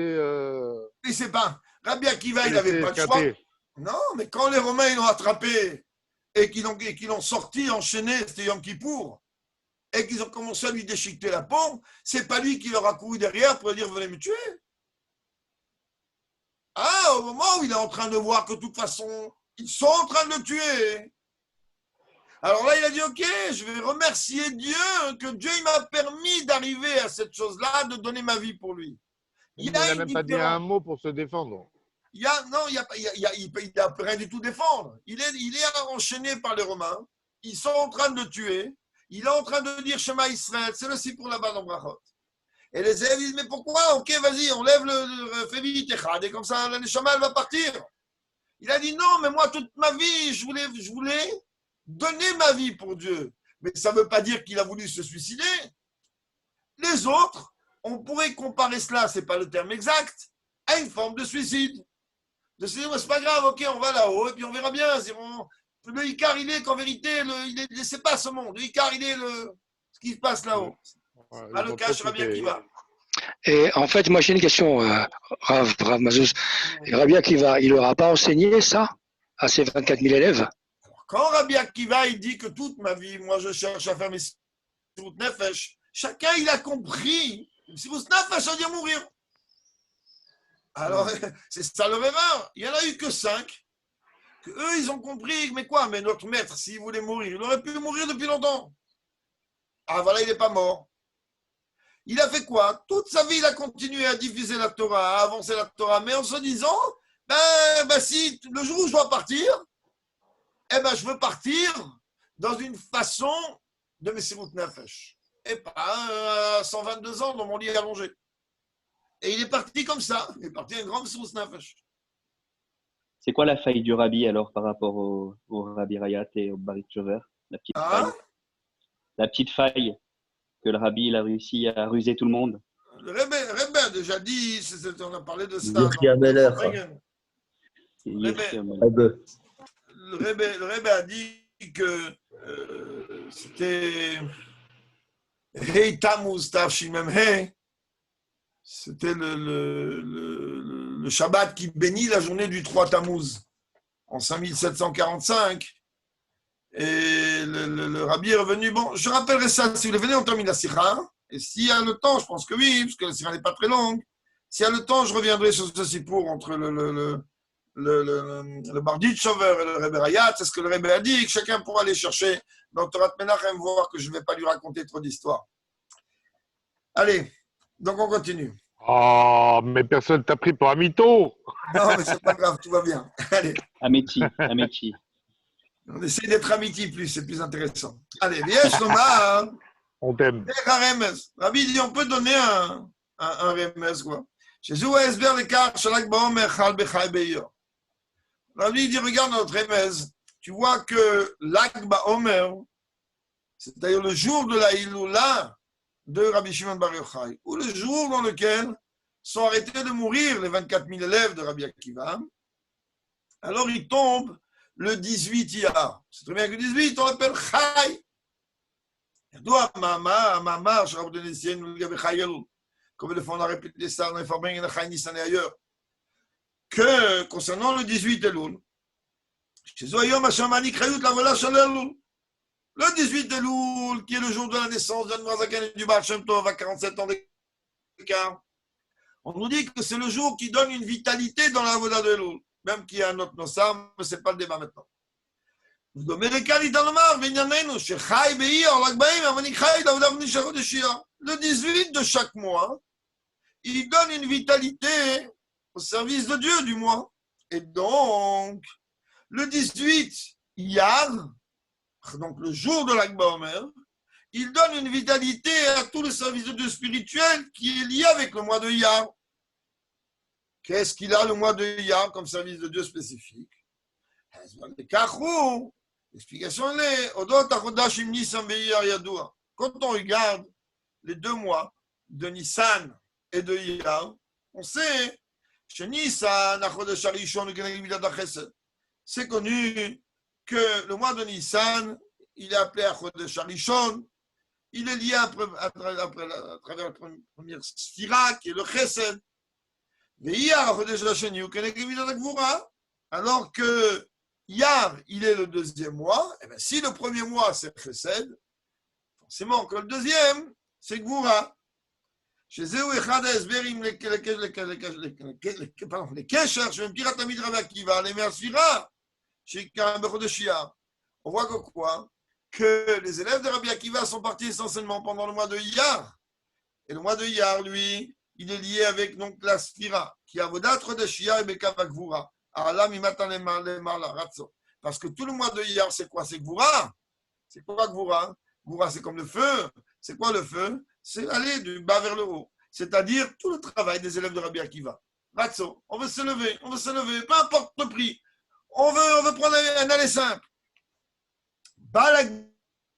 Il ne sait pas. Rabbi Akiva, il n'avait pas de choix. Non, mais quand les Romains ils l'ont attrapé et qu'ils l'ont sorti, enchaîné, c'était Yom Kippour, et qu'ils ont commencé à lui déchiqueter la peau, c'est pas lui qui leur a couru derrière pour dire venez me tuer. Ah, au moment où il est en train de voir que de toute façon, ils sont en train de le tuer. Alors là, il a dit, ok, je vais remercier Dieu, que Dieu il m'a permis d'arriver à cette chose-là, de donner ma vie pour lui. Il n'a même pas dit un mot pour se défendre. Il n'a rien du tout défendre. Il est enchaîné par les Romains. Ils sont en train de le tuer. il est en train de dire Shema Israël, c'est le si pour là-bas dans Brachot. Et les élèves disent, mais pourquoi? Ok, vas-y, on lève fais vite, et comme ça, la Neshama, elle va partir. Il a dit, non, mais moi, toute ma vie, je voulais donner ma vie pour Dieu. Mais ça ne veut pas dire qu'il a voulu se suicider. Les autres, on pourrait comparer cela, ce n'est pas le terme exact, à une forme de suicide. De se dire, c'est pas grave, ok, on va là-haut, et puis on verra bien. Le Icar, il est qu'en vérité, c'est pas ce monde. Le Icar, il est ce qui se passe là-haut. Pas le cas, Rabbi Akiva. Et en fait, moi j'ai une question, Rav Mazouz. Rabbi Akiva, il n'aura pas enseigné ça à ses 24 000 élèves? Quand Rabbi Akiva, il dit que toute ma vie, moi je cherche à faire mes Sirut Nefesh, chacun il a compris. Sirut Nefesh, ça veut dire mourir. Alors, c'est ça leur erreur. Il n'y en a eu que 5. Que eux, ils ont compris. Mais quoi? Mais notre maître, s'il voulait mourir, il aurait pu mourir depuis longtemps. Ah, voilà, il n'est pas mort. Il a fait quoi? Toute sa vie, il a continué à diffuser la Torah, à avancer la Torah, mais en se disant, si le jour où je dois partir, je veux partir dans une façon de Messirut Nefesh. Et pas à 122 ans dans mon lit allongé. Et il est parti comme ça. Il est parti un grand Messirut Nefesh. C'est quoi la faille du Rabbi alors par rapport au Rabbi Rayat et au Barit Shover? La petite faille que le Rabbi il a réussi à ruser tout le monde. Le Rebbe a déjà dit, on a parlé de ça. Le Rebbe a dit que c'était Hei Tammuz Tafshin Mem Hei. C'était le Shabbat qui bénit la journée du 3 Tammuz en 5745. Et le Rabbi est revenu. Bon, je rappellerai ça. Si vous le venez, on termine la Sikha. Et s'il y a le temps, je pense que oui, parce que la Sikha n'est pas très longue. S'il y a le temps, je reviendrai sur ce sipour entre le Bardit Shover et le Rebbe Rayat. C'est ce que le Rebbe a dit, que chacun pourra aller chercher dans Torah Menachem, voir que je ne vais pas lui raconter trop d'histoires. Allez, donc on continue. Oh, mais personne t'a pris pour un mytho. Non, mais c'est pas grave, tout va bien. Allez. Améti. On essaie d'être amitié plus, c'est plus intéressant. Allez, Viesh Lomar. On t'aime. Rabbi dit, on peut donner un remez, quoi. Jésus a esber le car, Shalak Baomer, Chal Bechai Beyor. Rabbi dit, regarde notre remez. Tu vois que l'Ag Baomer, c'est-à-dire le jour de la Iloula de Rabbi Shimon Bar Yochai, ou le jour dans lequel sont arrêtés de mourir les 24 000 élèves de Rabbi Akiva, alors il tombe le 18 Iyar. C'est très bien que le 18, on l'appelle Chai. Yadou Amamar, je vais donner ici, nous l'avons Chai Elul. Comme le fond, on a répété ça dans les Fabring et dans Chai Nissan et ailleurs. Que concernant le 18 Elul, chez Zoyom Hashamani Krayut la Vola Shal Elul. Le 18 Elul, qui est le jour de la naissance d'Anwar Zaken et du Baal Shem Tov à 47 ans d'écart, on nous dit que c'est le jour qui donne une vitalité dans la Voda de Elul. Même qu'il y a un autre nossam, mais ce n'est pas le débat maintenant. Le 18 de chaque mois, il donne une vitalité au service de Dieu du mois. Et donc, le 18 Iyar, donc le jour de l'Ag Baomer, il donne une vitalité à tout le service de Dieu spirituel qui est lié avec le mois de Iyar. Qu'est-ce qu'il a le mois de Iyar comme service de Dieu spécifique? L'explication est quand on regarde les 2 mois de Nissan et de Iyar, on sait que Nissan, c'est connu que le mois de Nissan, il est appelé Chodesh Harishon, il est lié à travers la première sphira qui est le Chesed. Alors que Iyar, il est le 2e mois, et bien si le 1er mois c'est Chesed, forcément que le 2e c'est Gvura. Chez eux, les Kesher, je vais me dire à Tamid Rabbi Akiva, les Mer Sphira, chez Karambecho de Shia. On voit que quoi? Que les élèves de Rabbi Akiva sont partis essentiellement pendant le mois de Iyar. Et le mois de Iyar, lui, il est lié avec donc la Sphira, qui a Vodatre de Shia et Bekava Gvura. Parce que tout le mois de Iyar, c'est quoi? C'est Gvura. C'est quoi Gvura? Goura, c'est comme le feu. C'est quoi le feu? C'est aller du bas vers le haut. C'est-à-dire tout le travail des élèves de Rabbi Akiva. Ratso, on veut se lever, peu importe le prix. On veut prendre un aller simple. Balak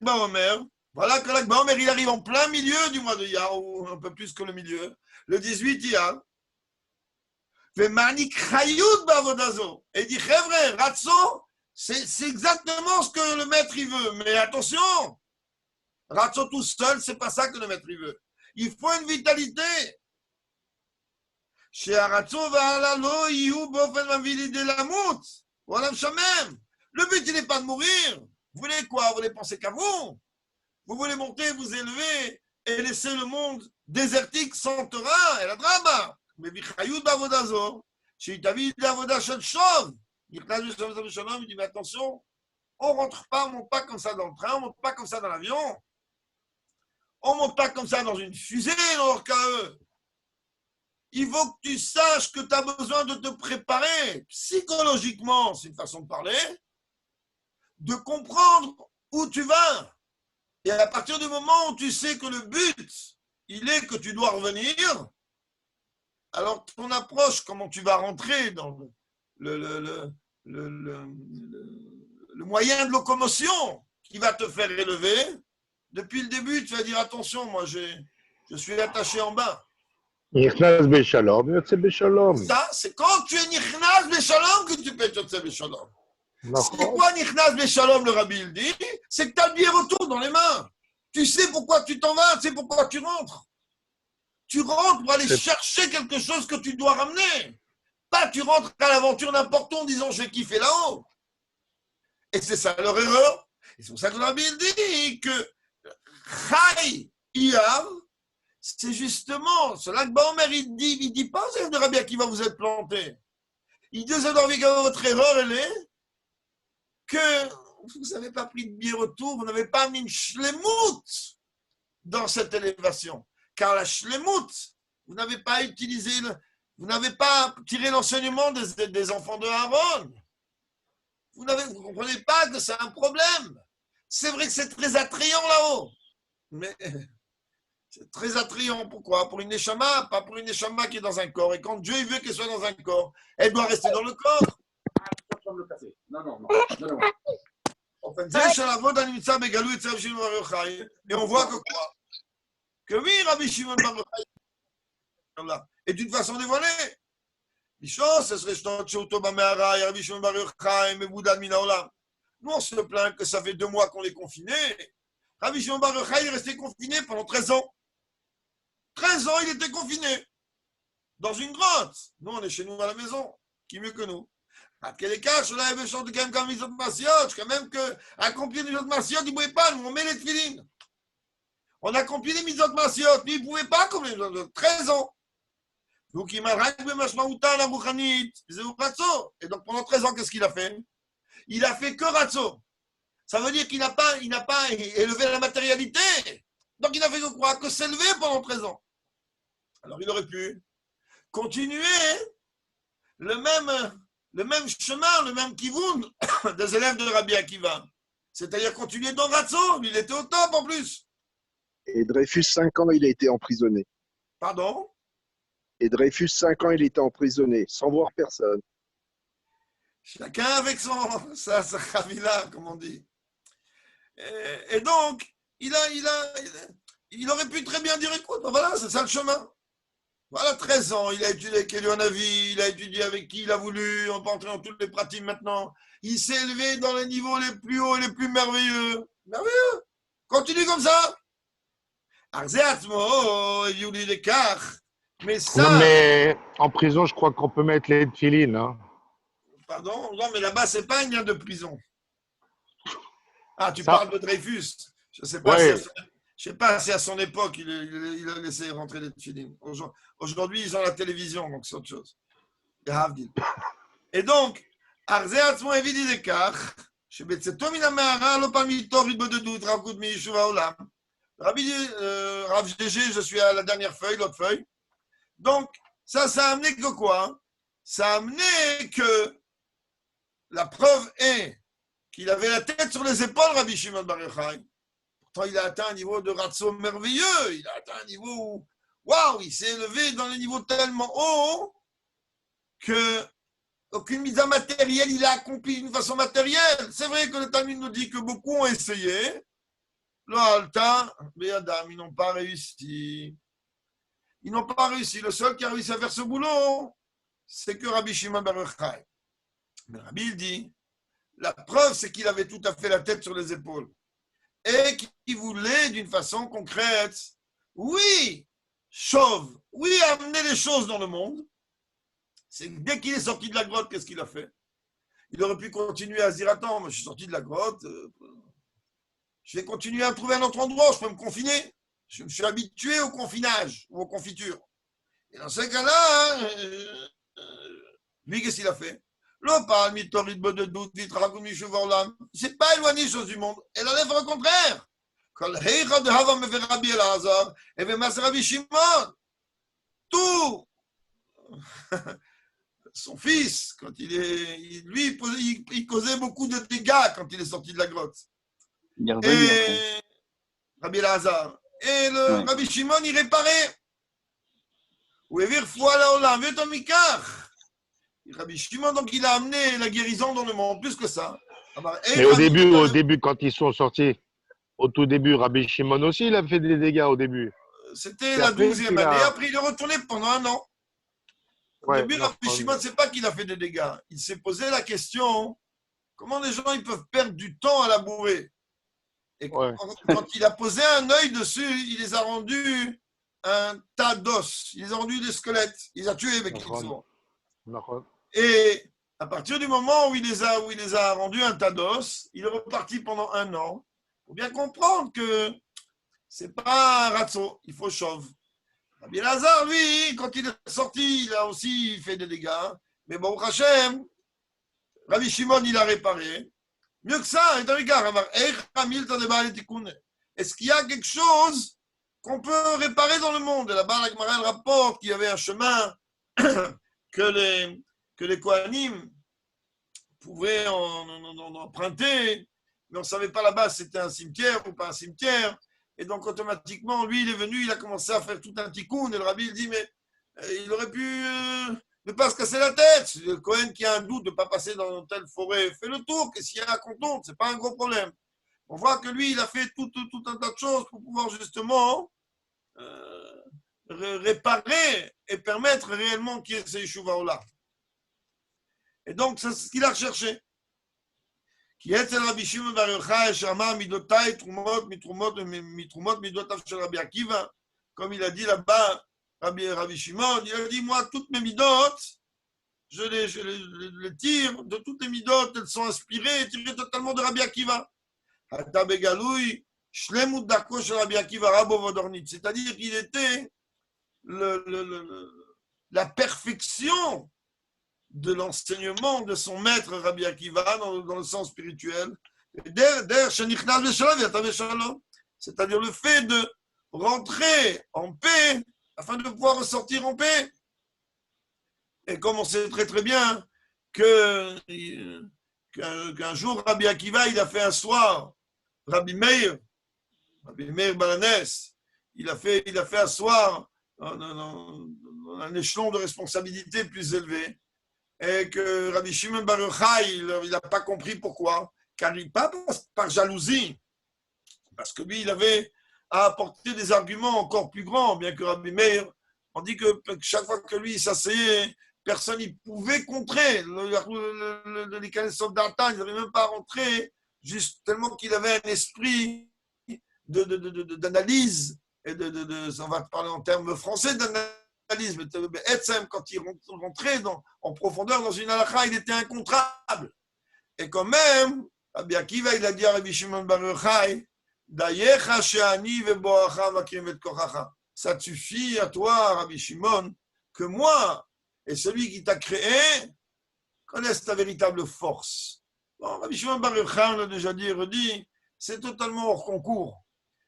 Omer, voilà que l'Akba Omer, il arrive en plein milieu du mois de Iyar, ou un peu plus que le milieu, le 18 Iyar. Et il dit, Chevre, Ratso, c'est exactement ce que le maître il veut. Mais attention, Ratso tout seul, c'est pas ça que le maître il veut. Il faut une vitalité. Chez Ratso va lo iou bofen mavili de la mout. Voilà le Le but, il n'est pas de mourir. Vous voulez quoi? Vous voulez penser qu'à vous? Vous voulez monter, vous élever et laisser le monde désertique sans Torah et la drama. Mais Bichayut Bavodazo, chez David Davoda Shov, il dit, mais attention, on rentre pas, on monte pas comme ça dans le train, on monte pas comme ça dans l'avion, on monte pas comme ça dans une fusée, alors qu'à eux. Il faut que tu saches que tu as besoin de te préparer psychologiquement, c'est une façon de parler, de comprendre où tu vas. Et à partir du moment où tu sais que le but, il est que tu dois revenir, alors ton approche, comment tu vas rentrer dans le moyen de locomotion qui va te faire élever, depuis le début, tu vas dire attention, moi je suis attaché en bas. Nichnas Beshalom, Yotze Beshalom. Ça, c'est quand tu es Nichnas Beshalom que tu peux être Yotze Beshalom. C'est quoi Nichnas Beshalom, le Rabbi il dit? C'est que tu as le billet retour dans les mains. Tu sais pourquoi tu t'en vas, tu sais pourquoi tu rentres. Tu rentres pour aller chercher quelque chose que tu dois ramener. Pas tu rentres à l'aventure n'importe où en disant je vais kiffer là-haut. Et c'est ça leur erreur. Et c'est pour ça que le Rabbi il dit que Chai Iyar, c'est justement cela que Baomer il dit pas aux élèves de Rabbi Akiva vous êtes plantés. Il dit aux élèves de Rabbi Akiva votre erreur elle est que vous n'avez pas pris de billet retour, vous n'avez pas mis une shlemout dans cette élévation. Car la shlemout, vous n'avez pas utilisé, vous n'avez pas tiré l'enseignement des enfants de Aaron. Vous ne comprenez pas que c'est un problème. C'est vrai que c'est très attrayant là-haut. Mais c'est très attrayant. Pourquoi? Pour une neshama, pas pour une neshama qui est dans un corps. Et quand Dieu il veut qu'elle soit dans un corps, elle doit rester dans le corps. Non. Enfin, et on voit que quoi? Que oui, Rabbi Shimon Bar Yochai est d'une façon dévoilée. Nous, on se plaint que ça fait 2 mois qu'on est confinés. Rabbi Shimon Bar Yochai est resté confiné pendant 13 ans. 13 ans, il était confiné. Dans une grotte. Nous, on est chez nous à la maison. Qui mieux que nous? Quand même qu'accomplir les mitzvot marciot, il ne pouvait pas. Nous, on met les tefilines. On accomplit les mitzvot marciot, mais il ne pouvait pas comme les 13 ans. Donc, il m'a rajouté mashmaouta la rouchanit. Et donc, pendant 13 ans, qu'est-ce qu'il a fait? Il a fait que ratso. Ça veut dire qu'il n'a pas élevé la matérialité. Donc, il n'a fait que quoi? Que s'élever pendant 13 ans. Alors, il aurait pu continuer le même chemin, le même kivoun des élèves de Rabbi Akiva. C'est-à-dire continuer dans ratso. Il était au top en plus. Et Dreyfus, 5 ans, il a été emprisonné. Pardon? Et Dreyfus, 5 ans, il était emprisonné, sans voir personne. Chacun avec sa chavila, comme on dit. Et donc, il aurait pu très bien dire, écoute, voilà, c'est ça le chemin. Voilà, 13 ans, il a étudié avec Elionavi, il a étudié avec qui il a voulu, on peut entrer dans toutes les pratiques maintenant. Il s'est élevé dans les niveaux les plus hauts et les plus merveilleux. Merveilleux. Continue comme ça. Mais ça. Non, mais en prison, je crois qu'on peut mettre les tefilines. Hein. Pardon? Non, mais là-bas, c'est pas un lien de prison. Ah, tu parles de Dreyfus. Je ne sais pas, ouais. Je sais pas si à son époque, il a laissé rentrer les tefilines. Aujourd'hui, ils ont la télévision, donc c'est autre chose. Et donc, Arzeatzmo évidi d'écart. Rabbi Rav GG, je suis à la dernière feuille, l'autre feuille. Donc, ça a amené que quoi? Ça a amené que la preuve est qu'il avait la tête sur les épaules, Rabbi Shimon Bar Yochai. Pourtant, il a atteint un niveau de ratso merveilleux. Il a atteint un niveau où, waouh, il s'est élevé dans les niveaux tellement hauts que aucune mise matérielle, il a accompli d'une façon matérielle. C'est vrai que le Talmud nous dit que beaucoup ont essayé. L'Alta, les Adam, ils n'ont pas réussi. Ils n'ont pas réussi. Le seul qui a réussi à faire ce boulot, c'est que Rabbi Shimon Bar Yochai. Mais Rabbi, il dit, la preuve, c'est qu'il avait tout à fait la tête sur les épaules. Et qu'il voulait, d'une façon concrète, oui, chauve, oui, amener les choses dans le monde. C'est que dès qu'il est sorti de la grotte, qu'est-ce qu'il a fait? Il aurait pu continuer à se dire, attends, moi, je suis sorti de la grotte, je vais continuer à trouver un autre endroit où je peux me confiner. Je me suis habitué au confinage ou aux confitures. Et dans ce cas-là, lui, qu'est-ce qu'il a fait? Il ne s'est pas éloigné des choses du monde. Elle allait faire le contraire. Tout. Son fils, quand lui, il causait beaucoup de dégâts quand il est sorti de la grotte. Il est revenu après. Et Rabbi Elazar. Et le Rabbi Shimon, il réparait. Rabbi Shimon, donc, il a amené la guérison dans le monde, plus que ça. Mais au début, quand ils sont sortis, au tout début, Rabbi Shimon aussi, il a fait des dégâts au début. C'était la 12e année. Après, il est retourné pendant un an. Au début, Rabbi Shimon, c'est pas qu'il a fait des dégâts. Il s'est posé la question, comment les gens ils peuvent perdre du temps à labourer? Et quand il a posé un œil dessus, il les a rendus un tas d'os. Il les a rendus des squelettes. Il les a tués avec les os. Et à partir du moment où il les a rendus un tas d'os, il est reparti pendant un an. Il faut bien comprendre que c'est pas un ratso, il faut chauve. Rabbi Elazar, lui, quand il est sorti, il a aussi fait des dégâts. Mais bon, Hachem, Rabbi Shimon, il a réparé. Mieux que ça, est-ce qu'il y a quelque chose qu'on peut réparer dans le monde? Et là-bas, la Gemara rapporte qu'il y avait un chemin que les Kohanim pouvaient en emprunter, mais on ne savait pas là-bas si c'était un cimetière ou pas un cimetière. Et donc, automatiquement, lui, il est venu, il a commencé à faire tout un tikkun. Et le rabbi, il dit, mais il aurait pu ne pas se casser la tête. Le Kohen qui a un doute de ne pas passer dans telle forêt, fait le tour. Qu'est-ce qu'il y a qu'on tombe? Ce n'est pas un gros problème. On voit que lui, il a fait tout un tas de choses pour pouvoir justement réparer et permettre réellement qu'il y ait ces Yeshuvah-là. Et donc, c'est ce qu'il a recherché. כי אצל רבי שמעון בר יוחאי שאמר מידותיי תרומות מתרומות מידותיו של רבי עקיבא, comme il a dit là-bas, Rabbi Shimon, il a dit, moi, toutes mes midotes, je les tire, de toutes les midotes, elles sont inspirées et tirées totalement de Rabbi Akiva. Hata begaloui, shlemut darko shel Rabbi Akiva rabo vodornit. C'est-à-dire qu'il était la perfection de l'enseignement de son maître Rabbi Akiva dans le sens spirituel. C'est-à-dire le fait de rentrer en paix afin de pouvoir ressortir en paix. Et comme on sait très très bien qu'un jour Rabbi Akiva il a fait un soir, Rabbi Meir Balanès, il a fait asseoir un échelon de responsabilité plus élevé. Et que Rabbi Shimon Bar Yochai, il n'a pas compris pourquoi. Car pas par jalousie, parce que lui, il avait à apporter des arguments encore plus grands, bien que Rabbi Meir, on dit que chaque fois que lui s'asseyait, personne n'y pouvait contrer. Les Knesset d'Artan, il n'arrivait même pas à rentrer, juste tellement qu'il avait un esprit d'analyse, et on va parler en termes français d'analyse. Quand il rentrait en profondeur dans une halakha, il était incontrable. Et quand même, Rabbi Akiva, il a dit à Rabbi Shimon Bar Yochai, ça te suffit à toi, Rabbi Shimon, que moi et celui qui t'a créé connaissent ta véritable force. Bon, Rabbi Shimon Bar Yochai, on l'a déjà dit et redit, c'est totalement hors concours.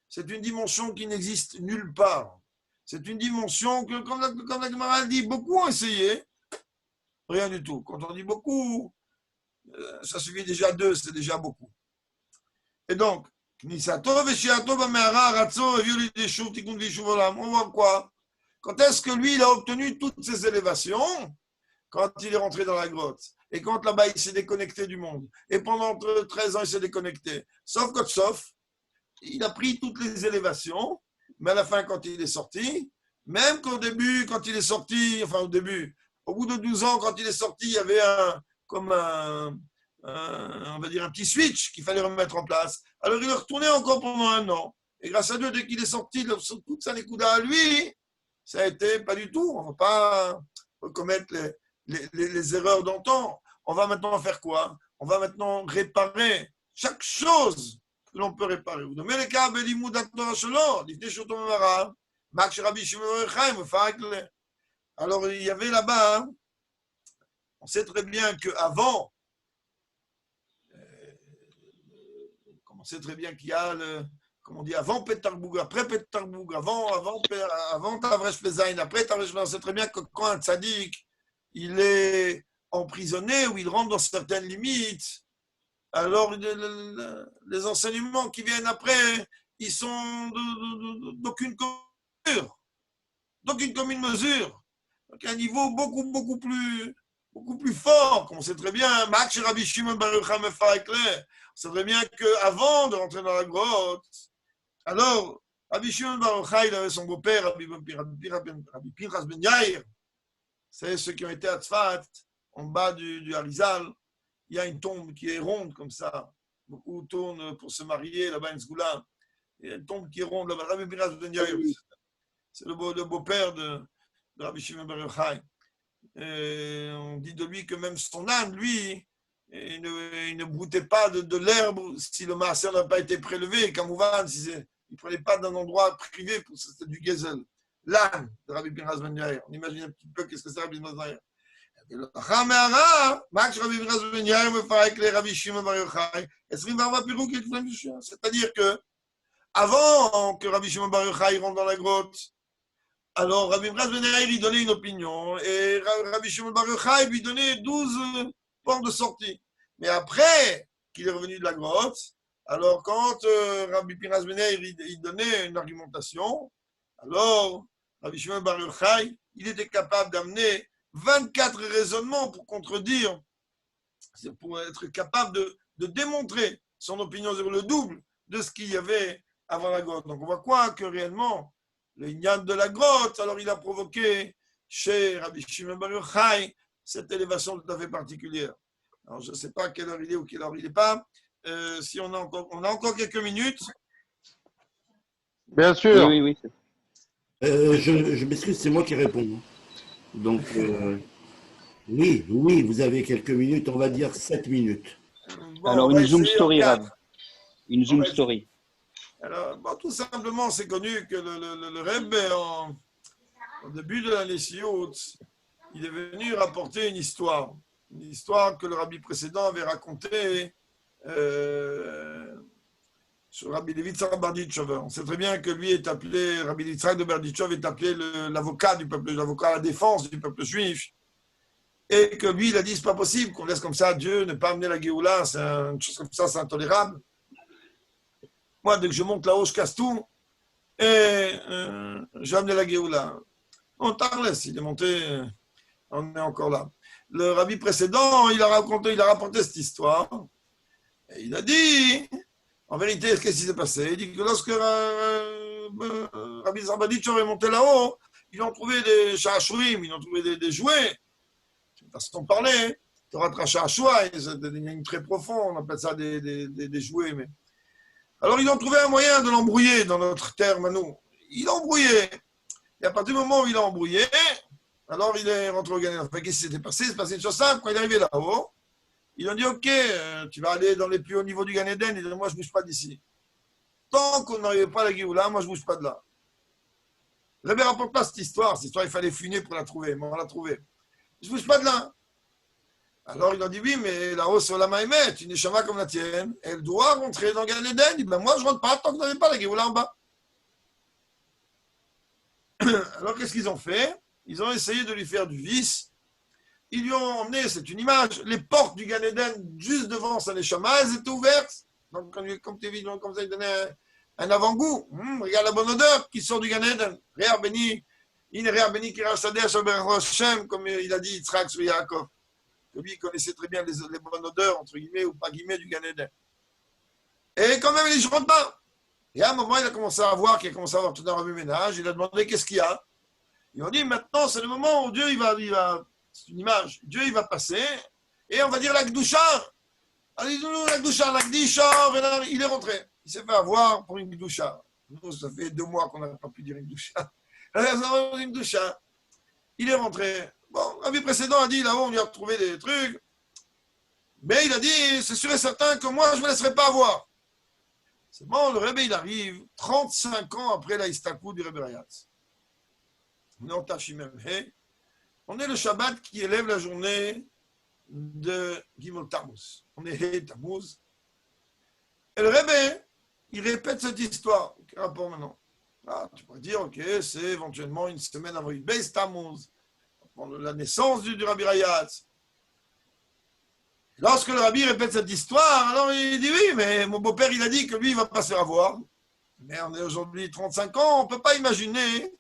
C'est une dimension qui n'existe nulle part. C'est une dimension que, comme la Gemara dit, beaucoup ont essayé. Rien du tout. Quand on dit beaucoup, ça suffit déjà deux, c'est déjà beaucoup. Et donc, Knisato veshiato b'me'ara aratzo eviu l'ideshuv tikkun v'yishuv olam. On voit quoi? Quand est-ce que lui, il a obtenu toutes ces élévations? Quand il est rentré dans la grotte. Et quand là-bas, il s'est déconnecté du monde. Et pendant 13 ans, il s'est déconnecté. Sauf Kotsov, il a pris toutes les élévations, mais à la fin, quand il est sorti, même qu'au début, quand il est sorti, enfin au début, au bout de 12 ans, quand il est sorti, il y avait on va dire un petit switch qu'il fallait remettre en place. Alors il est retourné encore pendant 1 an. Et grâce à Dieu, dès qu'il est sorti, toute sa Nekuda à lui, ça a été pas du tout. On ne va pas commettre les erreurs d'antan. On va maintenant faire quoi? On va maintenant réparer chaque chose que l'on peut réparer. Alors, il y avait là-bas, on sait très bien qu'avant, on sait très bien qu'il y a comme on dit, avant Petarboug, après Petarboug, avant Tavresh Pezaïn, après Tavresh Pezaïn, on sait très bien que quand un tzaddik, il est emprisonné ou il rentre dans certaines limites, alors les enseignements qui viennent après, ils sont d'aucune commune mesure. Donc un niveau beaucoup plus fort, comme on sait très bien, Max Rabbi Shimon Bar Yochai Mefarek Leh, on sait très bien qu'avant de rentrer dans la grotte, alors Rabbi Shimon Bar Yochai, il avait son beau-père, Rabbi Pinchas Ben Yair, c'est ceux qui ont été à Tzfat, en bas du Harizal, il y a une tombe qui est ronde comme ça. Beaucoup tournent pour se marier là-bas, une Sgoula. Il y a une tombe qui est ronde là-bas. Rabbi Pinchas Ben Yair, c'est le beau-père de Rabbi Shimon Bar Yochai. On dit de lui que même son âne, lui, il ne broutait pas de l'herbe si le maaser n'a pas été prélevé. Kamouvan, il ne prenait pas d'un endroit privé, c'était du gezel. L'âne de Rabbi Pinchas Ben Yair. On imagine un petit peu qu'est-ce que c'est Rabbi Pinchas Ben Yair. C'est-à-dire que avant que Rabbi Shimon Bar Yochai rentre dans la grotte, alors Rabbi Pinchas Ben Yair lui donnait une opinion et Rabbi Shimon Bar Yochai lui donnait 12 portes de sortie. Mais après qu'il est revenu de la grotte, alors quand Rabbi Pinchas Ben Yair il donnait une argumentation, alors Rabbi Shimon Bar Yochai, il était capable d'amener 24 raisonnements pour contredire, pour être capable de démontrer son opinion sur le double de ce qu'il y avait avant la grotte. Donc on voit quoi? Que réellement, le Inyan de la grotte, alors il a provoqué chez Rabbi Shimon Bar Yochai cette élévation tout à fait particulière. Alors je ne sais pas à quelle heure il est ou quelle heure il n'est pas. Si on a encore quelques minutes. Bien sûr. Oui. Je m'excuse, c'est moi qui réponds. Donc, oui, vous avez quelques minutes, on va dire 7 minutes. Bon, alors, une Zoom Story, Rav. Une Zoom Story. Alors, tout simplement, c'est connu que le Rebbe, au début de la Nessiout, il est venu rapporter une histoire que le rabbi précédent avait racontée sur Rabbi Levi Tzara Berditchov. On sait très bien que lui est appelé, Rabbi Levi Tzara de Berditchov est appelé l'avocat du peuple, l'avocat à la défense du peuple juif. Et que lui, il a dit, c'est pas possible qu'on laisse comme ça Dieu ne pas amener la Géoula, c'est une chose comme ça, c'est intolérable. Moi, dès que je monte là-haut, je casse tout et j'ai amené la Géoula. On t'en laisse, il est monté, on est encore là. Le rabbi précédent, il a rapporté cette histoire et il a dit, en vérité, qu'est-ce qui s'est passé? Il dit que lorsque Rabbi Zarbaditch est monté là-haut, ils ont trouvé des chahachouim, ils ont trouvé des jouets. Façon de parler, tu auras un chahachoua, il y a une ligne très profonde, on appelle ça des jouets. Mais... Alors, ils ont trouvé un moyen de l'embrouiller dans notre terme à nous. Il l'a embrouillé. Et à partir du moment où il l'a embrouillé, alors il est rentré au Gan Eden. Enfin, qu'est-ce qui s'était passé? C'est passé une chose simple. Quand il est arrivé là-haut, ils ont dit, OK, tu vas aller dans les plus hauts niveaux du Gan Eden. Il dit, moi, je ne bouge pas d'ici. Tant qu'on n'arrivait pas à la Géoula, moi, je ne bouge pas de là. Le Rebbe ne rapporte pas cette histoire. Cette histoire, il fallait funer pour la trouver. Mais on l'a trouvée. Je ne bouge pas de là. Alors, ils ont dit, oui, mais là-haut, c'est la Maïmet, une neshama comme la tienne. Elle doit rentrer dans Gan Eden. Il dit, ben, moi, je ne rentre pas tant que vous n'avez pas la Géoula en bas. Alors, qu'est-ce qu'ils ont fait? Ils ont essayé de lui faire du vice. Ils lui ont emmené, c'est une image, les portes du Gan Eden juste devant sa neshama, elles étaient ouvertes. Donc, comme tu vis, comme ça, il donnait un avant-goût. Regarde la bonne odeur qui sort du Gan Eden. Réa béni, Réa béni qui rachadé sur Hashem, comme il a dit Yitzhak sur Yaakov. Que lui, il connaissait très bien les bonnes odeurs, entre guillemets, ou pas guillemets, du Gan Eden. Et quand même, il dit, je rentre pas. Et à un moment, il a commencé à voir qu'il a commencé à avoir tout un revue ménage. Il a demandé qu'est-ce qu'il y a. Ils ont dit, maintenant, c'est le moment où Dieu, il va c'est une image, Dieu, il va passer, et on va dire la Gdusha. Allez, nous, la Gdusha, il est rentré. Il s'est fait avoir pour une Gdusha. Nous, ça fait 2 mois qu'on n'a pas pu dire une Gdusha. Une Gdusha. Il est rentré. Bon, la vie précédente a dit, là-haut, on lui a retrouvé des trucs. Mais il a dit, c'est sûr et certain que moi, je ne me laisserai pas avoir. C'est bon, le Rebbe, il arrive 35 ans après la Istakou du Rebbe Rayatz. On est en Tashimem He. On est le Shabbat qui élève la journée de Gimel Tammuz. On est He Tammuz. Et le Rebbe, il répète cette histoire. Quel rapport maintenant? Tu pourrais dire, ok, c'est éventuellement une semaine avant Beis Tammuz, la naissance du Rabbi Rayatz. Lorsque le Rabbi répète cette histoire, alors il dit oui, mais mon beau-père, il a dit que lui, il va pas se faire avoir. Mais on est aujourd'hui 35 ans, on ne peut pas imaginer,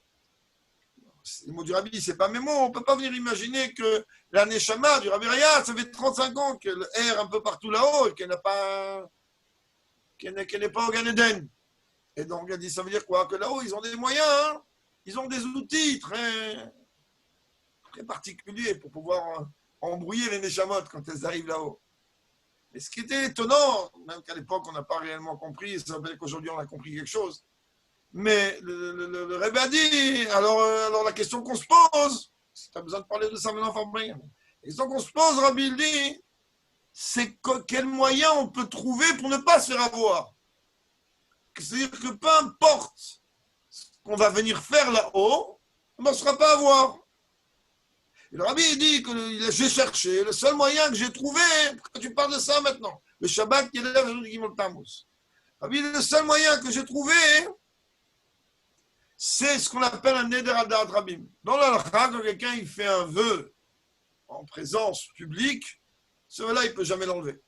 les mots du Rabbi, c'est pas mes mots, on ne peut pas venir imaginer que la Neshama du Rabbi Rayatz, ça fait 35 ans qu'elle erre un peu partout là-haut et qu'elle n'est pas au Gan Eden. Et donc, il a dit, ça veut dire quoi? Que là-haut, ils ont des moyens, hein, ils ont des outils très, très particuliers pour pouvoir embrouiller les Neshamot quand elles arrivent là-haut. Et ce qui était étonnant, même qu'à l'époque, on n'a pas réellement compris, ça veut dire qu'aujourd'hui, on a compris quelque chose. Mais le Rebbe a dit, alors la question qu'on se pose, si tu as besoin de parler de ça maintenant, la question qu'on se pose, Rabbi, il dit, c'est quel moyen on peut trouver pour ne pas se faire avoir. C'est-à-dire que peu importe ce qu'on va venir faire là-haut, on ne sera pas avoir. Et le Rabbi dit que j'ai cherché, le seul moyen que j'ai trouvé, pourquoi tu parles de ça maintenant? Le Shabbat qui est là, le Gimel Tammuz. Rabbi, le seul moyen que j'ai trouvé, c'est ce qu'on appelle un Neder al Da'at Rabim. Dans l'Halakha, quand quelqu'un il fait un vœu en présence publique, ce vœu-là, il ne peut jamais l'enlever.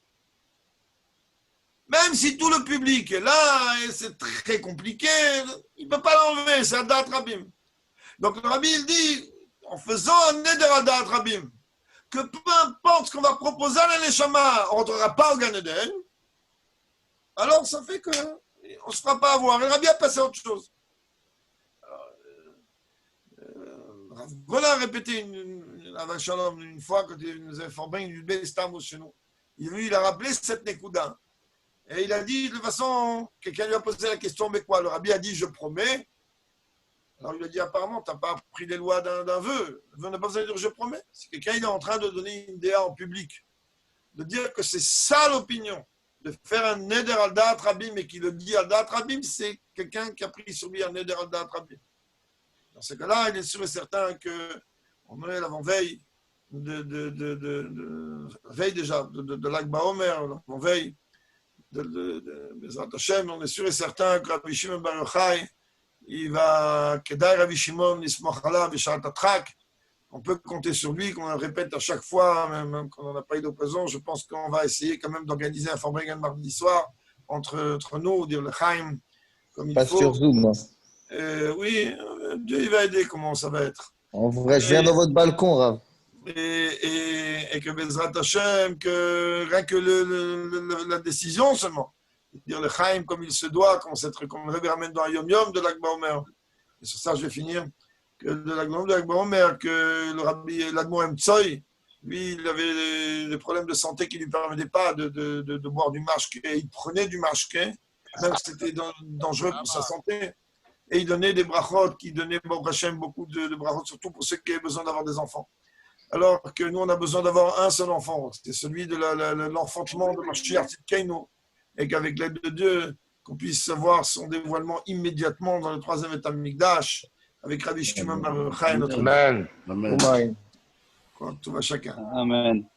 Même si tout le public est là, et c'est très compliqué, il ne peut pas l'enlever, c'est un Da'at Rabim. Donc le Rabbi, il dit, en faisant un Neder al Da'at Rabim, que peu importe ce qu'on va proposer à la Neshama, on ne rentrera pas au Gan Eden, alors ça fait qu'on ne se fera pas avoir. Et le Rabbi a passé à autre chose. Voilà a répété une fois quand il nous a informé du Beis Tammuz chez nous. Il a rappelé cette Nekuda. Et il a dit, de toute façon, quelqu'un lui a posé la question, mais quoi? Le Rabbi a dit, je promets. Alors il lui a dit, apparemment, tu n'as pas appris les lois d'un vœu. Le vœu n'a pas besoin de dire, je promets. Si quelqu'un est en train de donner une DA en public, de dire que c'est ça l'opinion, de faire un Neder al Da'at Rabim et qui le dit al Da'at Rabim, c'est quelqu'un qui a pris sur lui un Neder al Da'at Rabim. Dans ce cas-là, il est sûr et certain qu'on est l'avant-veille veille déjà de l'Ag Baomer, l'avant-veille de Bezrat Hashem, on est sûr et certain que Rabbi Shimon Bar Yochai, il va, Kedai Rabbi Shimon, Nismoch Alav, Bishat Atrak, on peut compter sur lui, qu'on le répète à chaque fois, même quand on n'a pas eu d'occasion. Je pense qu'on va essayer quand même d'organiser un Fabringan mardi soir entre nous, dire le Chaim, comme il Pas faut. sur Zoom. Oui, Dieu il va aider comment ça va être. En vrai, je viens dans votre balcon, Rav. Et que Bezrat Hashem, que rien que la décision seulement, dire le Chaim comme il se doit, comme le Rebbe ramène dans un Yom Yom de l'Ag Baomer. Et sur ça, je vais finir. Que de l'Ag Baomer, que le Rabbi l'Admor Mtsoy, lui, il avait des problèmes de santé qui ne lui permettaient pas de boire du mashké. Il prenait du mashké, même si c'était dangereux pour sa santé. Et il donnait des brachot, qui donnaient beaucoup de brachot, surtout pour ceux qui avaient besoin d'avoir des enfants. Alors que nous, on a besoin d'avoir un seul enfant. C'est celui de l'enfantement de Mashiach Tzidkeinu. Et qu'avec l'aide de Dieu, qu'on puisse avoir son dévoilement immédiatement dans le 3e Beit Hamikdash, avec Rabbi Shimon Bar Yochai, notre Amen. Amen. Quoi, tout va chacun. Amen.